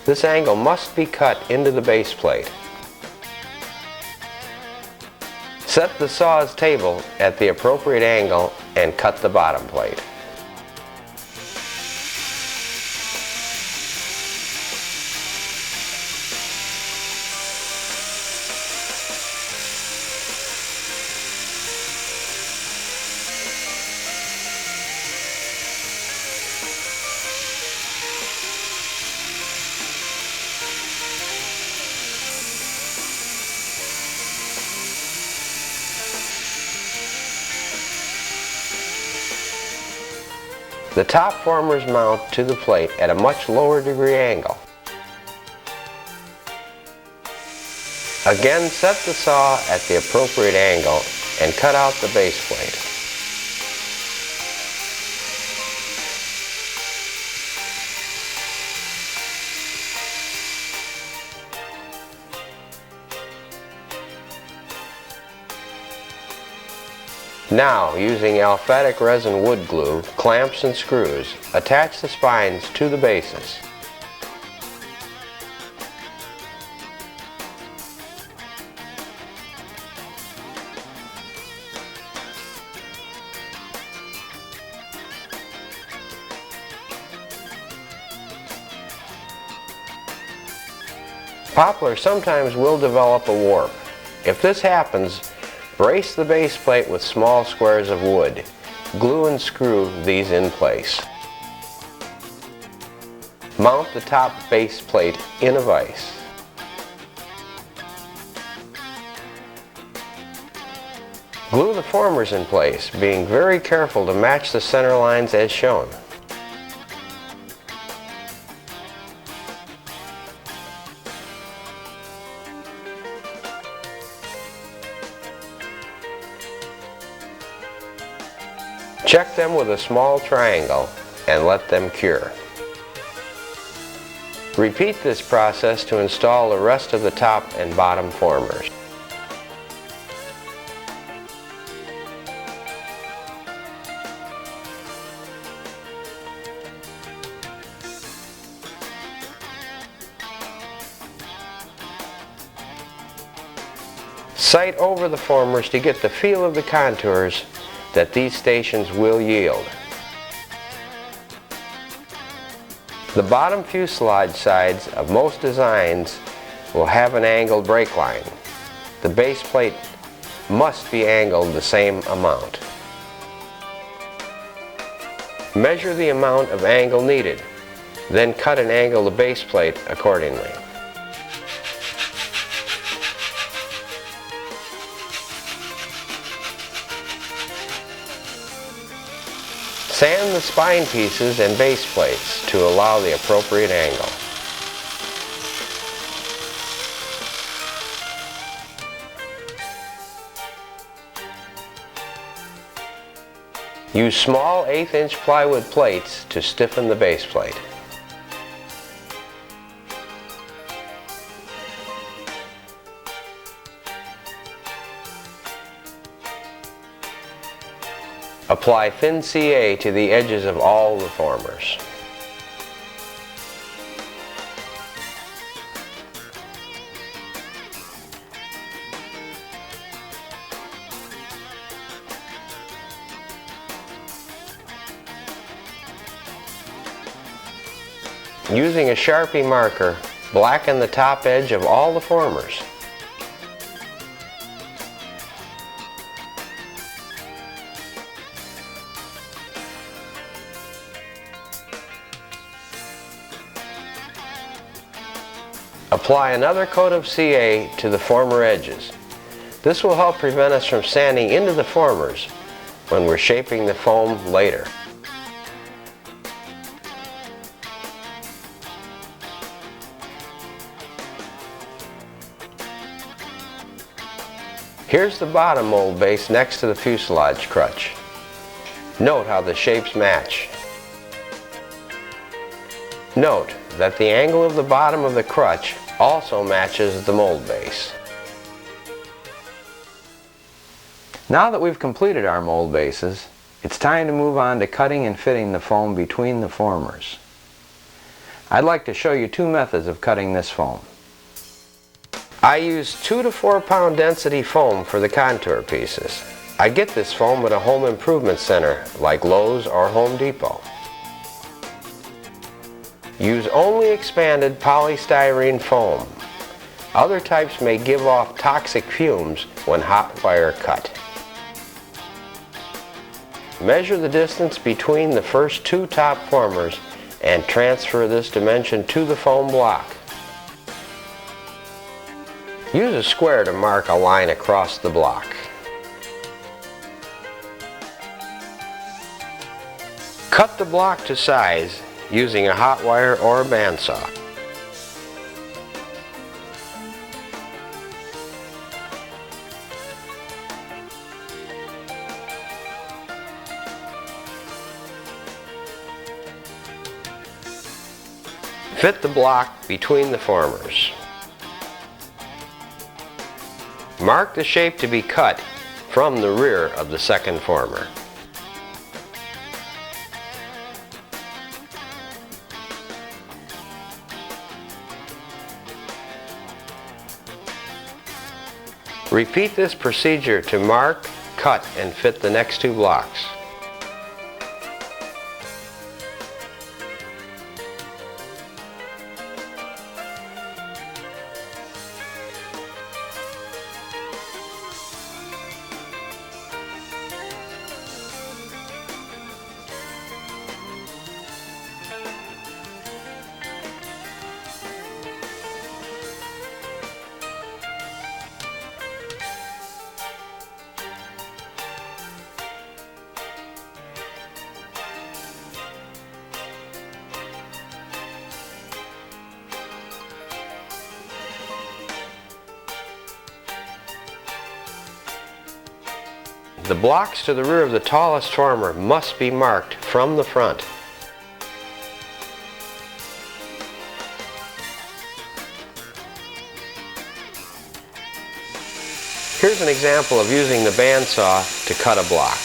This angle must be cut into the base plate. Set the saw's table at the appropriate angle and cut the bottom plate. The top formers mount to the plate at a much lower degree angle. Again, set the saw at the appropriate angle and cut out the base plate. Now, using aliphatic resin wood glue, clamps and screws, attach the spines to the bases. Poplar sometimes will develop a warp. If this happens, brace the base plate with small squares of wood. Glue and screw these in place. Mount the top base plate in a vise. Glue the formers in place, being very careful to match the center lines as shown. Check them with a small triangle and let them cure. Repeat this process to install the rest of the top and bottom formers. Sight over the formers to get the feel of the contours that these stations will yield. The bottom fuselage sides of most designs will have an angled brake line. The base plate must be angled the same amount. Measure the amount of angle needed, then cut and angle the base plate accordingly. Sand the spine pieces and base plates to allow the appropriate angle. Use small 1/8" plywood plates to stiffen the base plate. Apply thin CA to the edges of all the formers. Using a Sharpie marker, blacken the top edge of all the formers. Apply another coat of CA to the former edges. This will help prevent us from sanding into the formers when we're shaping the foam later. Here's the bottom mold base next to the fuselage crutch. Note how the shapes match. Note that the angle of the bottom of the crutch also matches the mold base. Now that we've completed our mold bases, it's time to move on to cutting and fitting the foam between the formers. I'd like to show you two methods of cutting this foam. I use 2 to 4 pound density foam for the contour pieces. I get this foam at a home improvement center like Lowe's or Home Depot. Use only expanded polystyrene foam. Other types may give off toxic fumes when hot wire cut. Measure the distance between the first 2 top formers and transfer this dimension to the foam block. Use a square to mark a line across the block. Cut the block to size using a hot wire or a bandsaw. Fit the block between the formers. Mark the shape to be cut from the rear of the second former. Repeat this procedure to mark, cut, and fit the next 2 blocks. the blocks to the rear of the tallest former must be marked from the front. Here's an example of using the bandsaw to cut a block.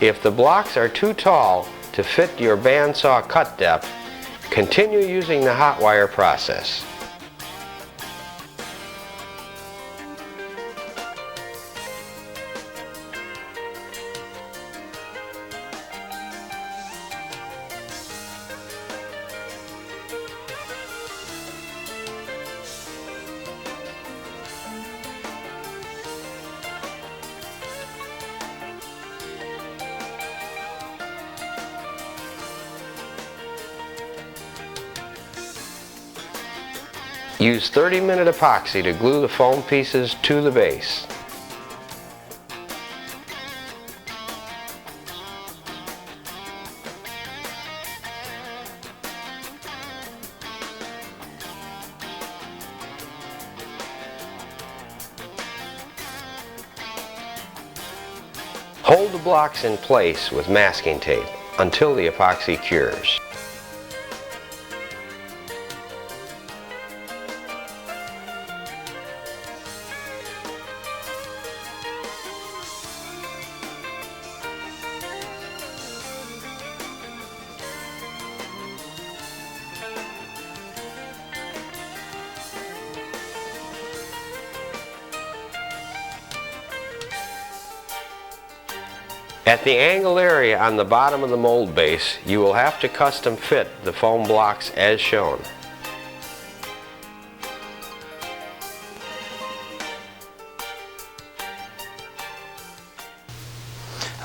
If the blocks are too tall to fit your bandsaw cut depth, continue using the hot wire process. Use 30-minute epoxy to glue the foam pieces to the base. Hold the blocks in place with masking tape until the epoxy cures. At the angled area on the bottom of the mold base, you will have to custom fit the foam blocks as shown.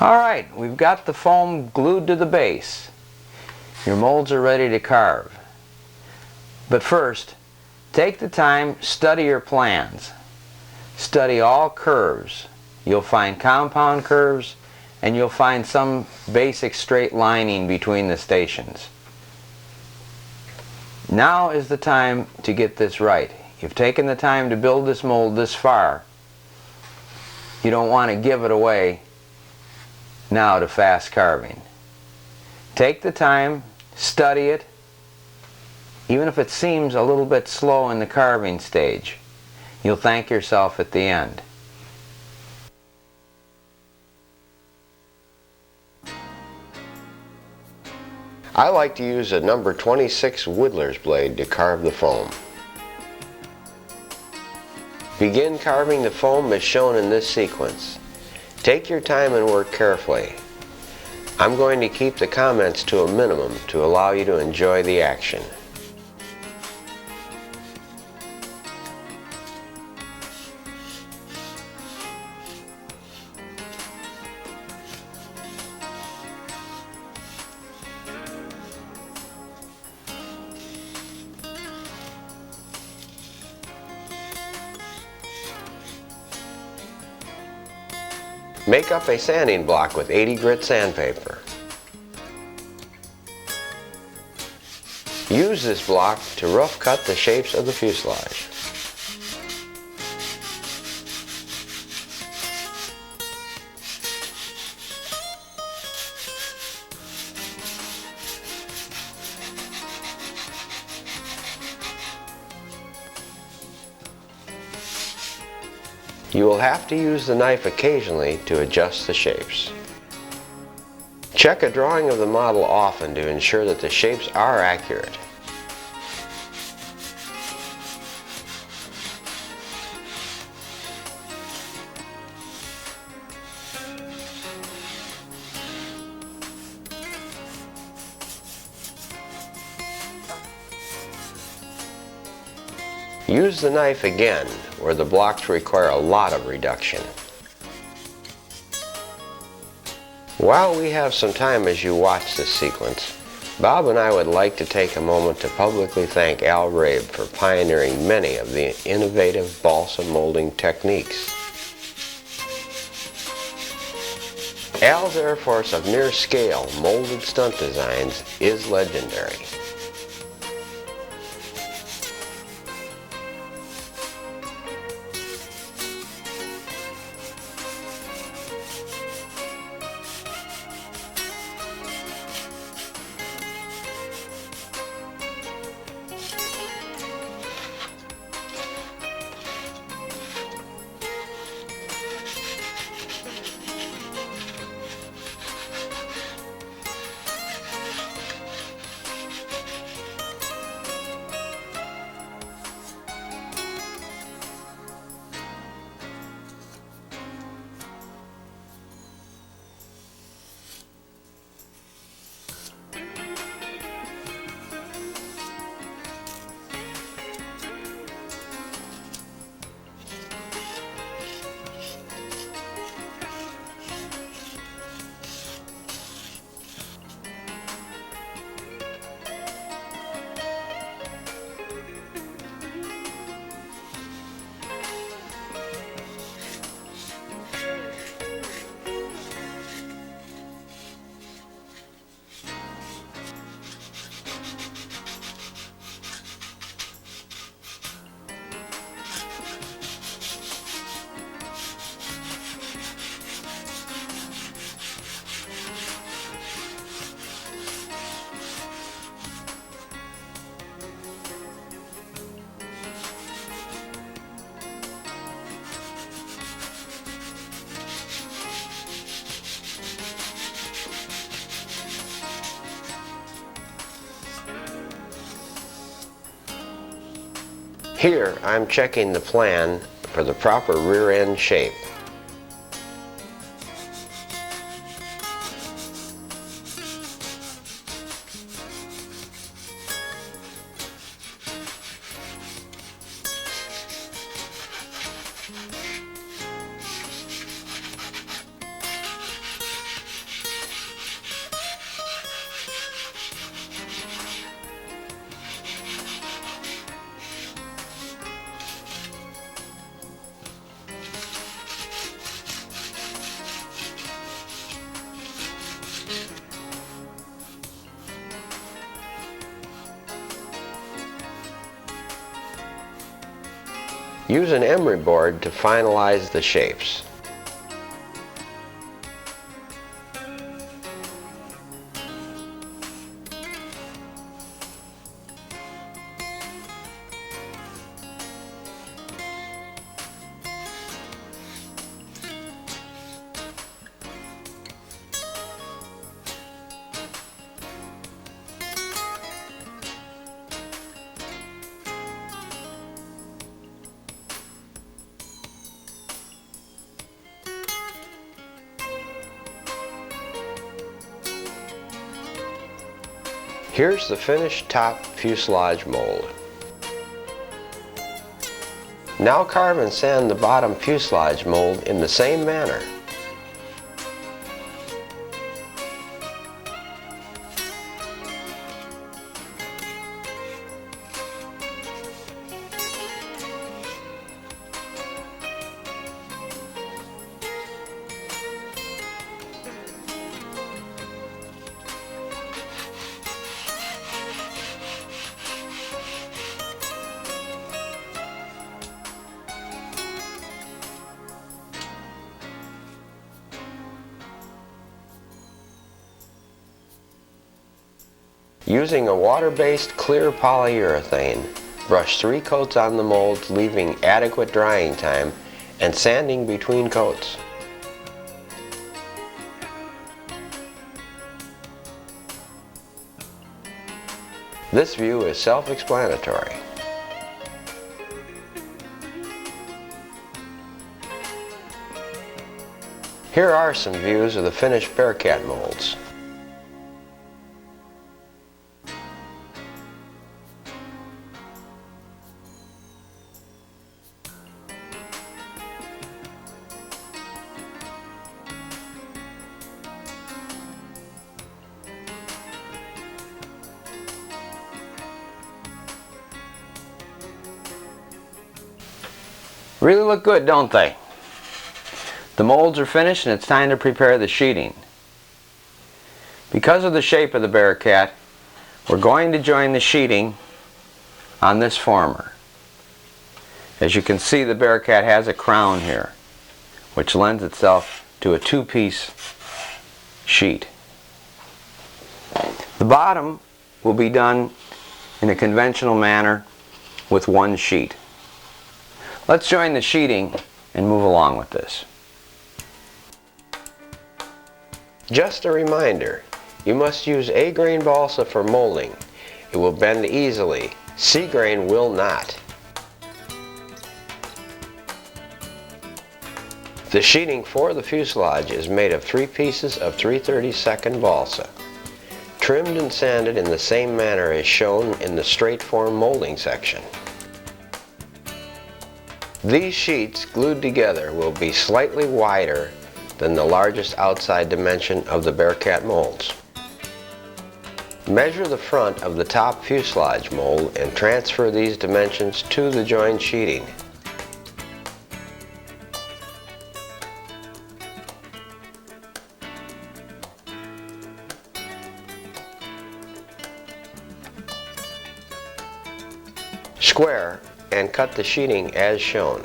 Alright, we've got the foam glued to the base. Your molds are ready to carve. But first, take the time, study your plans. Study all curves. You'll find compound curves, and you'll find some basic straight lining between the stations. Now is the time to get this right. You've taken the time to build this mold this far. You don't want to give it away now to fast carving. Take the time, study it, even if it seems a little bit slow in the carving stage. You'll thank yourself at the end.
I like to use a number 26 Whittler's blade to carve the foam. Begin carving the foam as shown in this sequence. Take your time and work carefully. I'm going to keep the comments to a minimum to allow you to enjoy the action. Make up a sanding block with 80 grit sandpaper. Use this block to rough cut the shapes of the fuselage. You will have to use the knife occasionally to adjust the shapes. Check a drawing of the model often to ensure that the shapes are accurate. Use the knife again where the blocks require a lot of reduction. While we have some time as you watch this sequence, Bob and I would like to take a moment to publicly thank Al Rabe for pioneering many of the innovative balsa molding techniques. Al's Air Force of near-scale molded stunt designs is legendary. Here I'm checking the plan for the proper rear end shape. Use an emery board to finalize the shapes. Here's the finished top fuselage mold. Now carve and sand the bottom fuselage mold in the same manner. Using a water-based clear polyurethane, brush 3 coats on the molds, leaving adequate drying time and sanding between coats. This view is self-explanatory. Here are some views of the finished Bearcat molds.
Really look good, don't they? The molds are finished and it's time to prepare the sheeting. Because of the shape of the Bearcat, we're going to join the sheeting on this former. As you can see, the Bearcat has a crown here, which lends itself to a two-piece sheet. The bottom will be done in a conventional manner with one sheet. Let's join the sheeting and move along with this.
Just a reminder, you must use A-grain balsa for molding. It will bend easily. C-grain will not. The sheeting for the fuselage is made of 3 pieces of 3/32 balsa, trimmed and sanded in the same manner as shown in the straight form molding section. These sheets glued together will be slightly wider than the largest outside dimension of the Bearcat molds. Measure the front of the top fuselage mold and transfer these dimensions to the joined sheeting. Square and cut the sheeting as shown.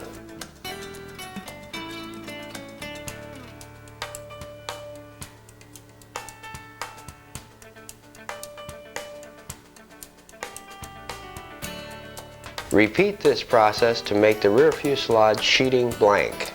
Repeat this process to make the rear fuselage sheeting blank.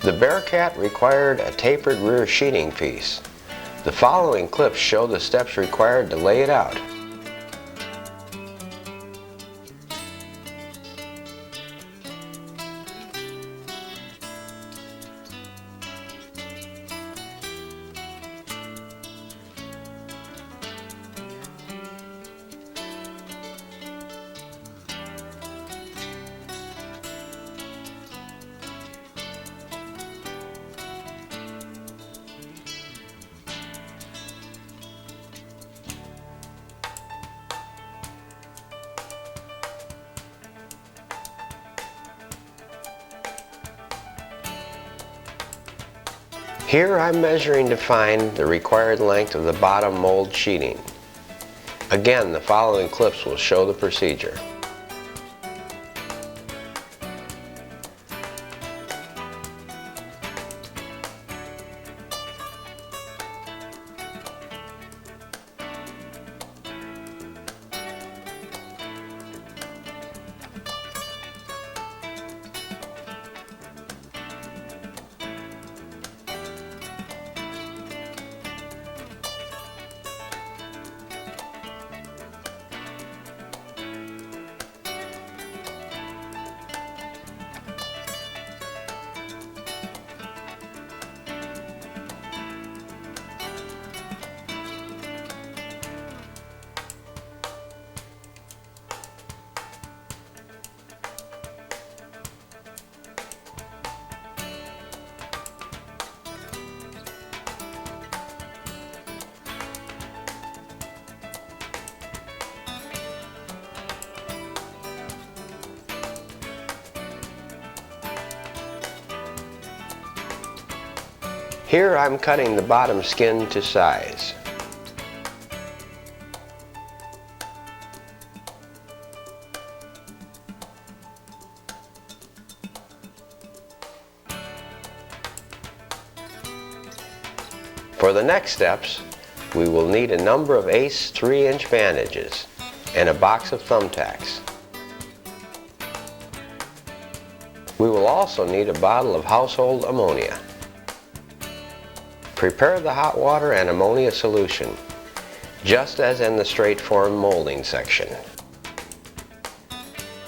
The Bearcat required a tapered rear sheeting piece. The following clips show the steps required to lay it out. Here I'm measuring to find the required length of the bottom mold sheeting. Again, the following clips will show the procedure. Here I'm cutting the bottom skin to size. For the next steps, we will need a number of Ace 3-inch bandages and a box of thumbtacks. We will also need a bottle of household ammonia. Prepare the hot water and ammonia solution, just as in the straight form molding section.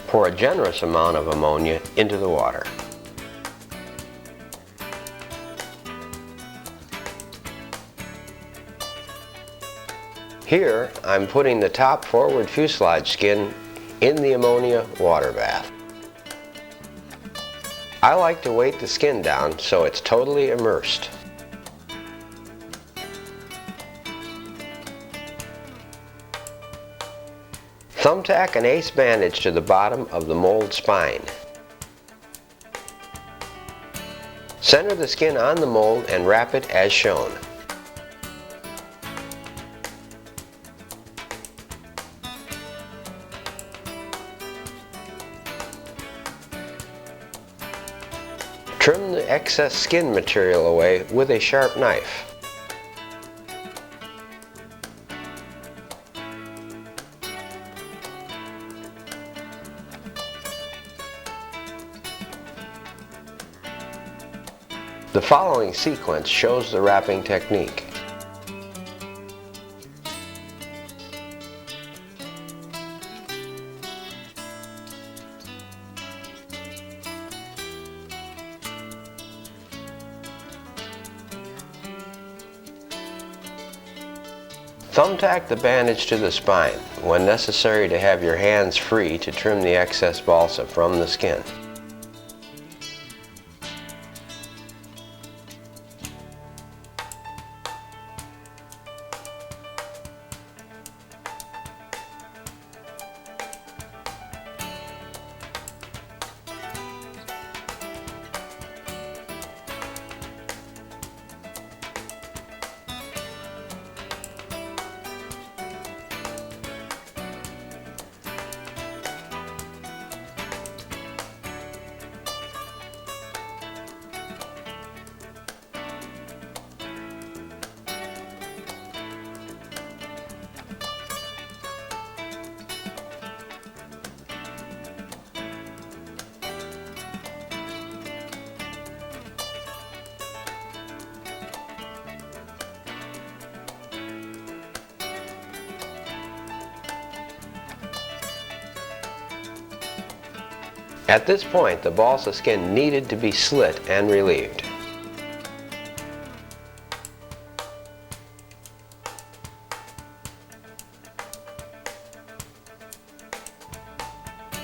Pour a generous amount of ammonia into the water. Here, I'm putting the top forward fuselage skin in the ammonia water bath. I like to weight the skin down so it's totally immersed. Thumbtack an ace bandage to the bottom of the mold spine. Center the skin on the mold and wrap it as shown. Trim the excess skin material away with a sharp knife. The following sequence shows the wrapping technique. Thumbtack the bandage to the spine when necessary to have your hands free to trim the excess balsa from the skin. At this point, the balsa skin needed to be slit and relieved.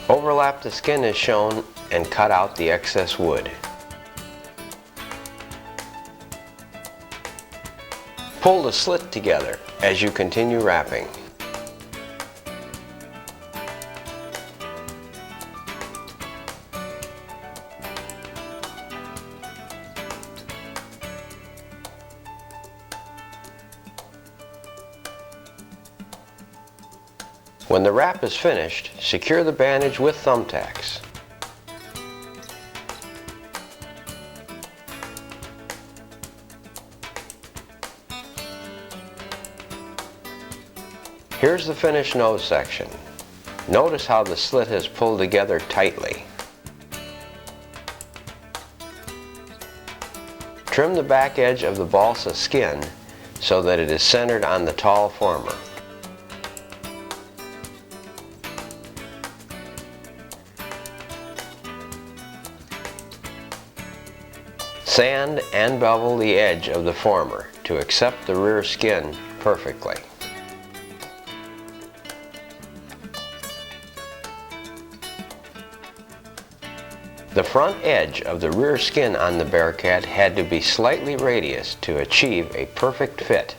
Overlap the skin as shown and cut out the excess wood. Pull the slit together as you continue wrapping. When the wrap is finished, secure the bandage with thumbtacks. Here's the finished nose section. Notice how the slit has pulled together tightly. Trim the back edge of the balsa skin so that it is centered on the tall former. Sand and bevel the edge of the former to accept the rear skin perfectly. The front edge of the rear skin on the Bearcat had to be slightly radius to achieve a perfect fit.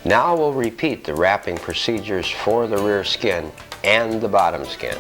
Now we'll repeat the wrapping procedures for the rear skin and the bottom skin.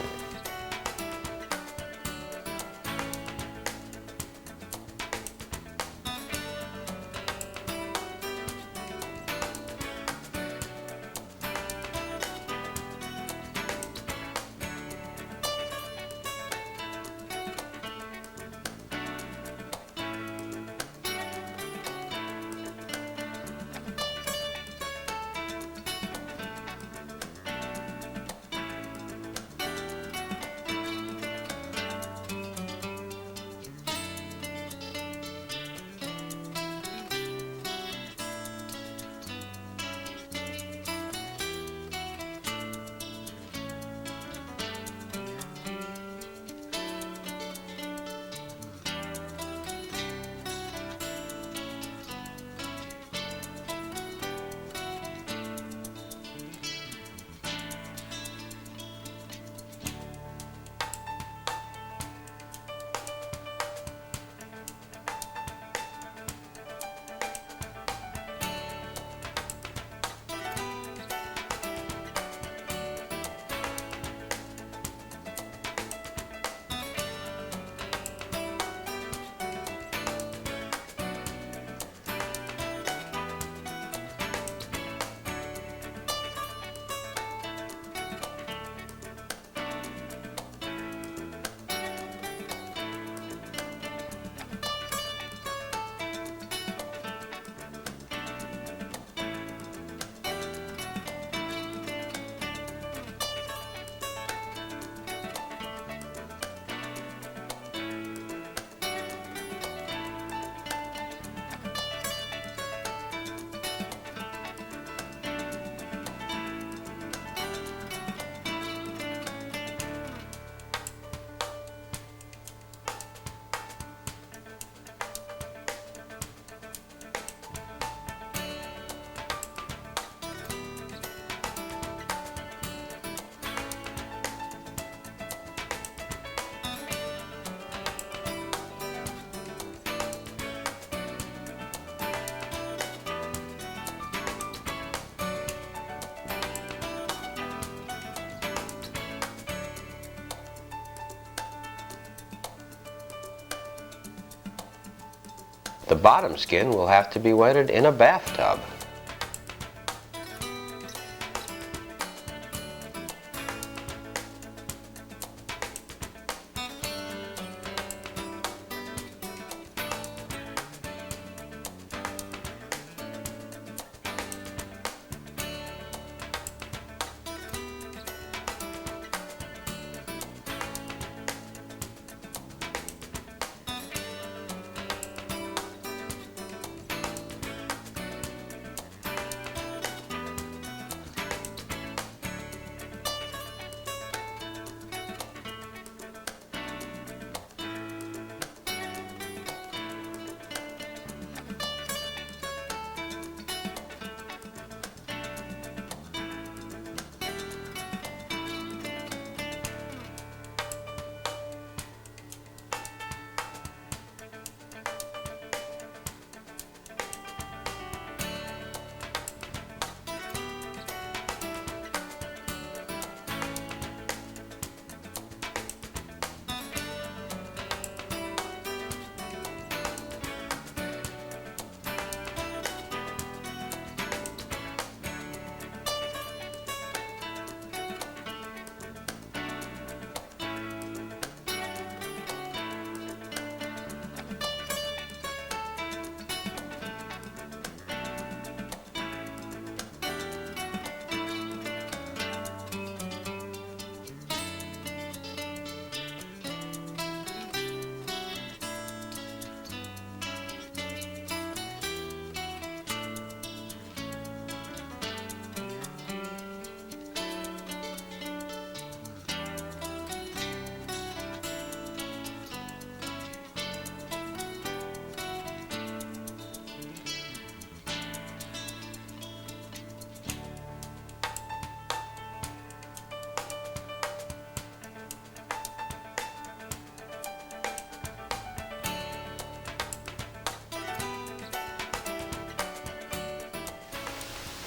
The bottom skin will have to be wetted in a bathtub.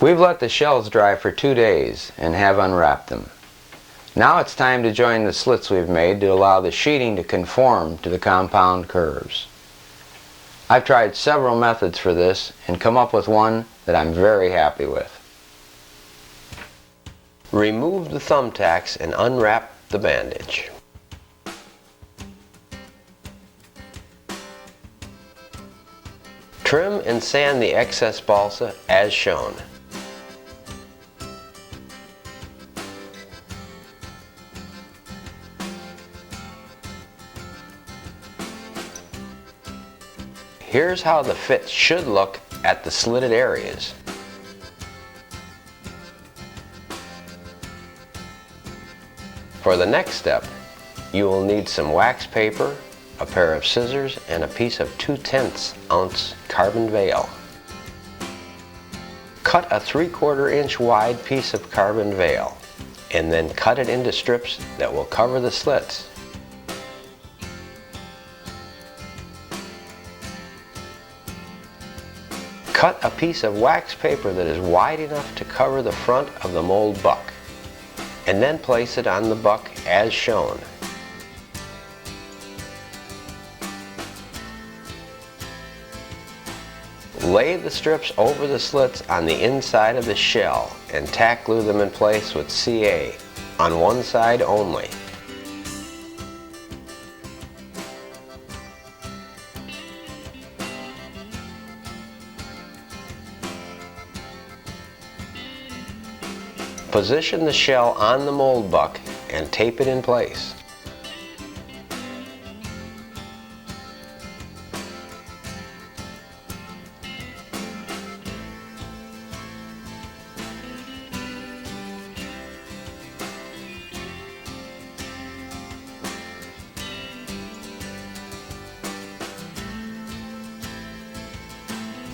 We've let the shells dry for 2 days and have unwrapped them. Now it's time to join the slits we've made to allow the sheeting to conform to the compound curves. I've tried several methods for this and come up with one that I'm very happy with. Remove the thumbtacks and unwrap the bandage. Trim and sand the excess balsa as shown. Here's how the fit should look at the slitted areas. For the next step, you will need some wax paper, a pair of scissors, and a piece of 2/10 ounce carbon veil. Cut a 3/4 inch wide piece of carbon veil and then cut it into strips that will cover the slits. Cut a piece of wax paper that is wide enough to cover the front of the mold buck, and then place it on the buck as shown. Lay the strips over the slits on the inside of the shell and tack glue them in place with CA on one side only. Position the shell on the mold buck and tape it in place.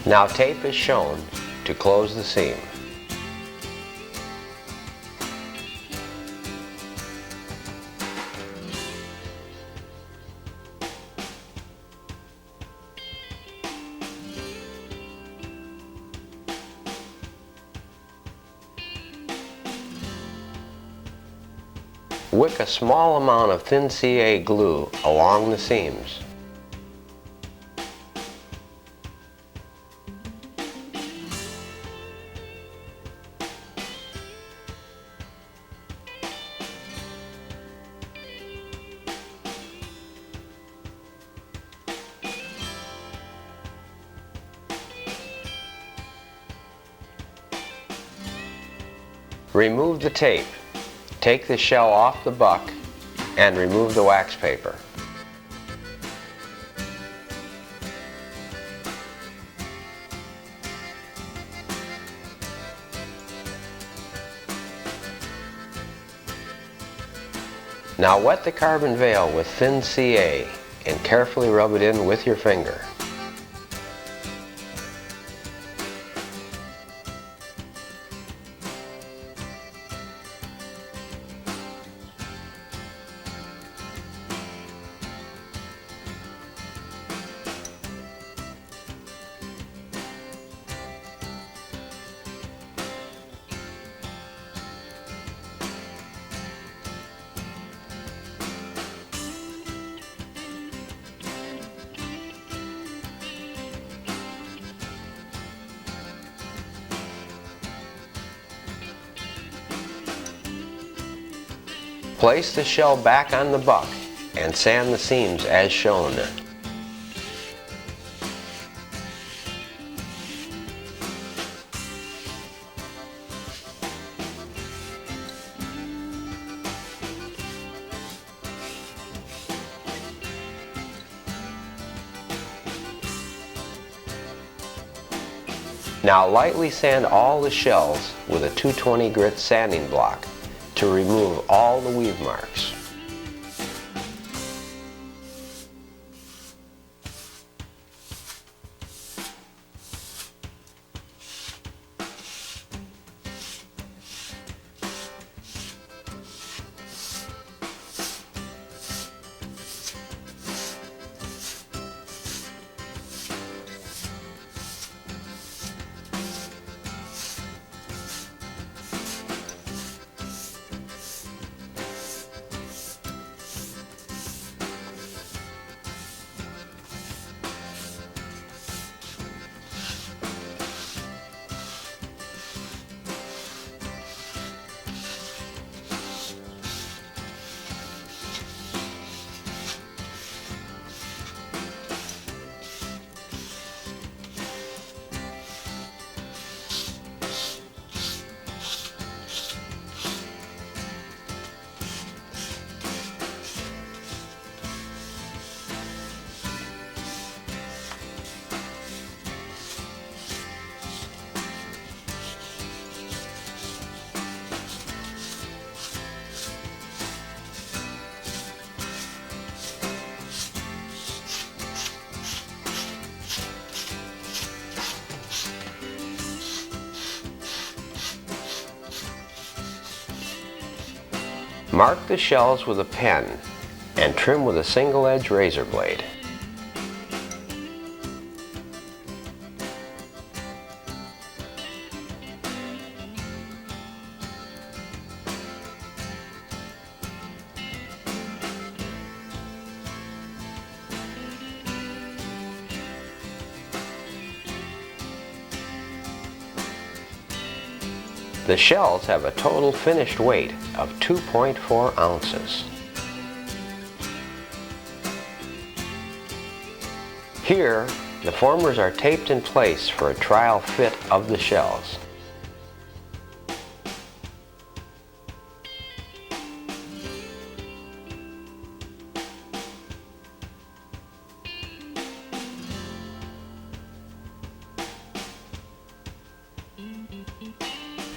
Now tape is shown to close the seam. Wick a small amount of thin CA glue along the seams. Remove the tape. Take the shell off the buck and remove the wax paper. Now wet the carbon veil with thin CA and carefully rub it in with your finger. Place the shell back on the buck and sand the seams as shown. Now lightly sand all the shells with a 220 grit sanding block to remove all the weave marks. Mark the shells with a pen and trim with a single edge razor blade. The shells have a total finished weight of 2.4 ounces. Here, the formers are taped in place for a trial fit of the shells.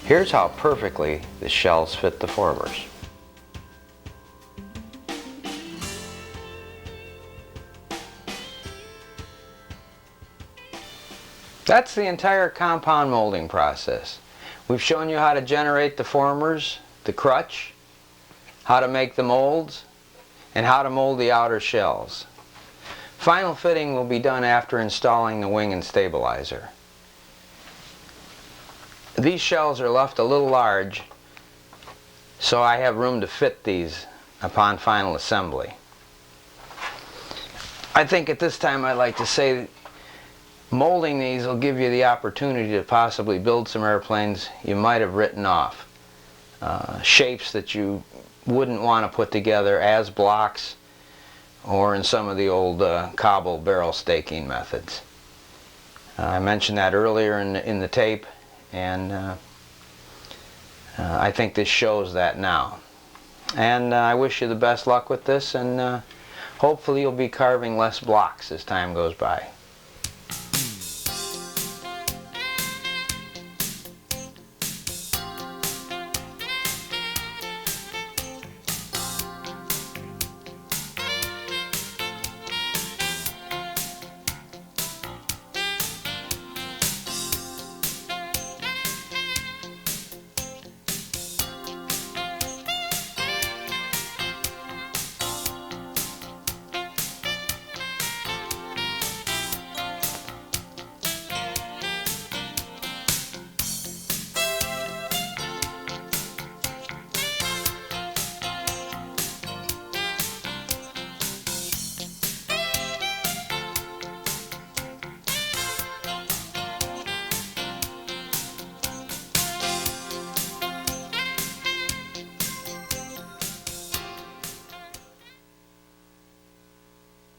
Here's how perfectly the shells fit the formers.
That's the entire compound molding process. We've shown you how to generate the formers, the crutch, how to make the molds, and how to mold the outer shells. Final fitting will be done after installing the wing and stabilizer. These shells are left a little large, so I have room to fit these upon final assembly. I think at this time I'd like to say molding these will give you the opportunity to possibly build some airplanes you might have written off. Shapes that you wouldn't want to put together as blocks or in some of the old cobble barrel staking methods. I mentioned that earlier in the tape, and I think this shows that now. And I wish you the best luck with this, and hopefully you'll be carving less blocks as time goes by.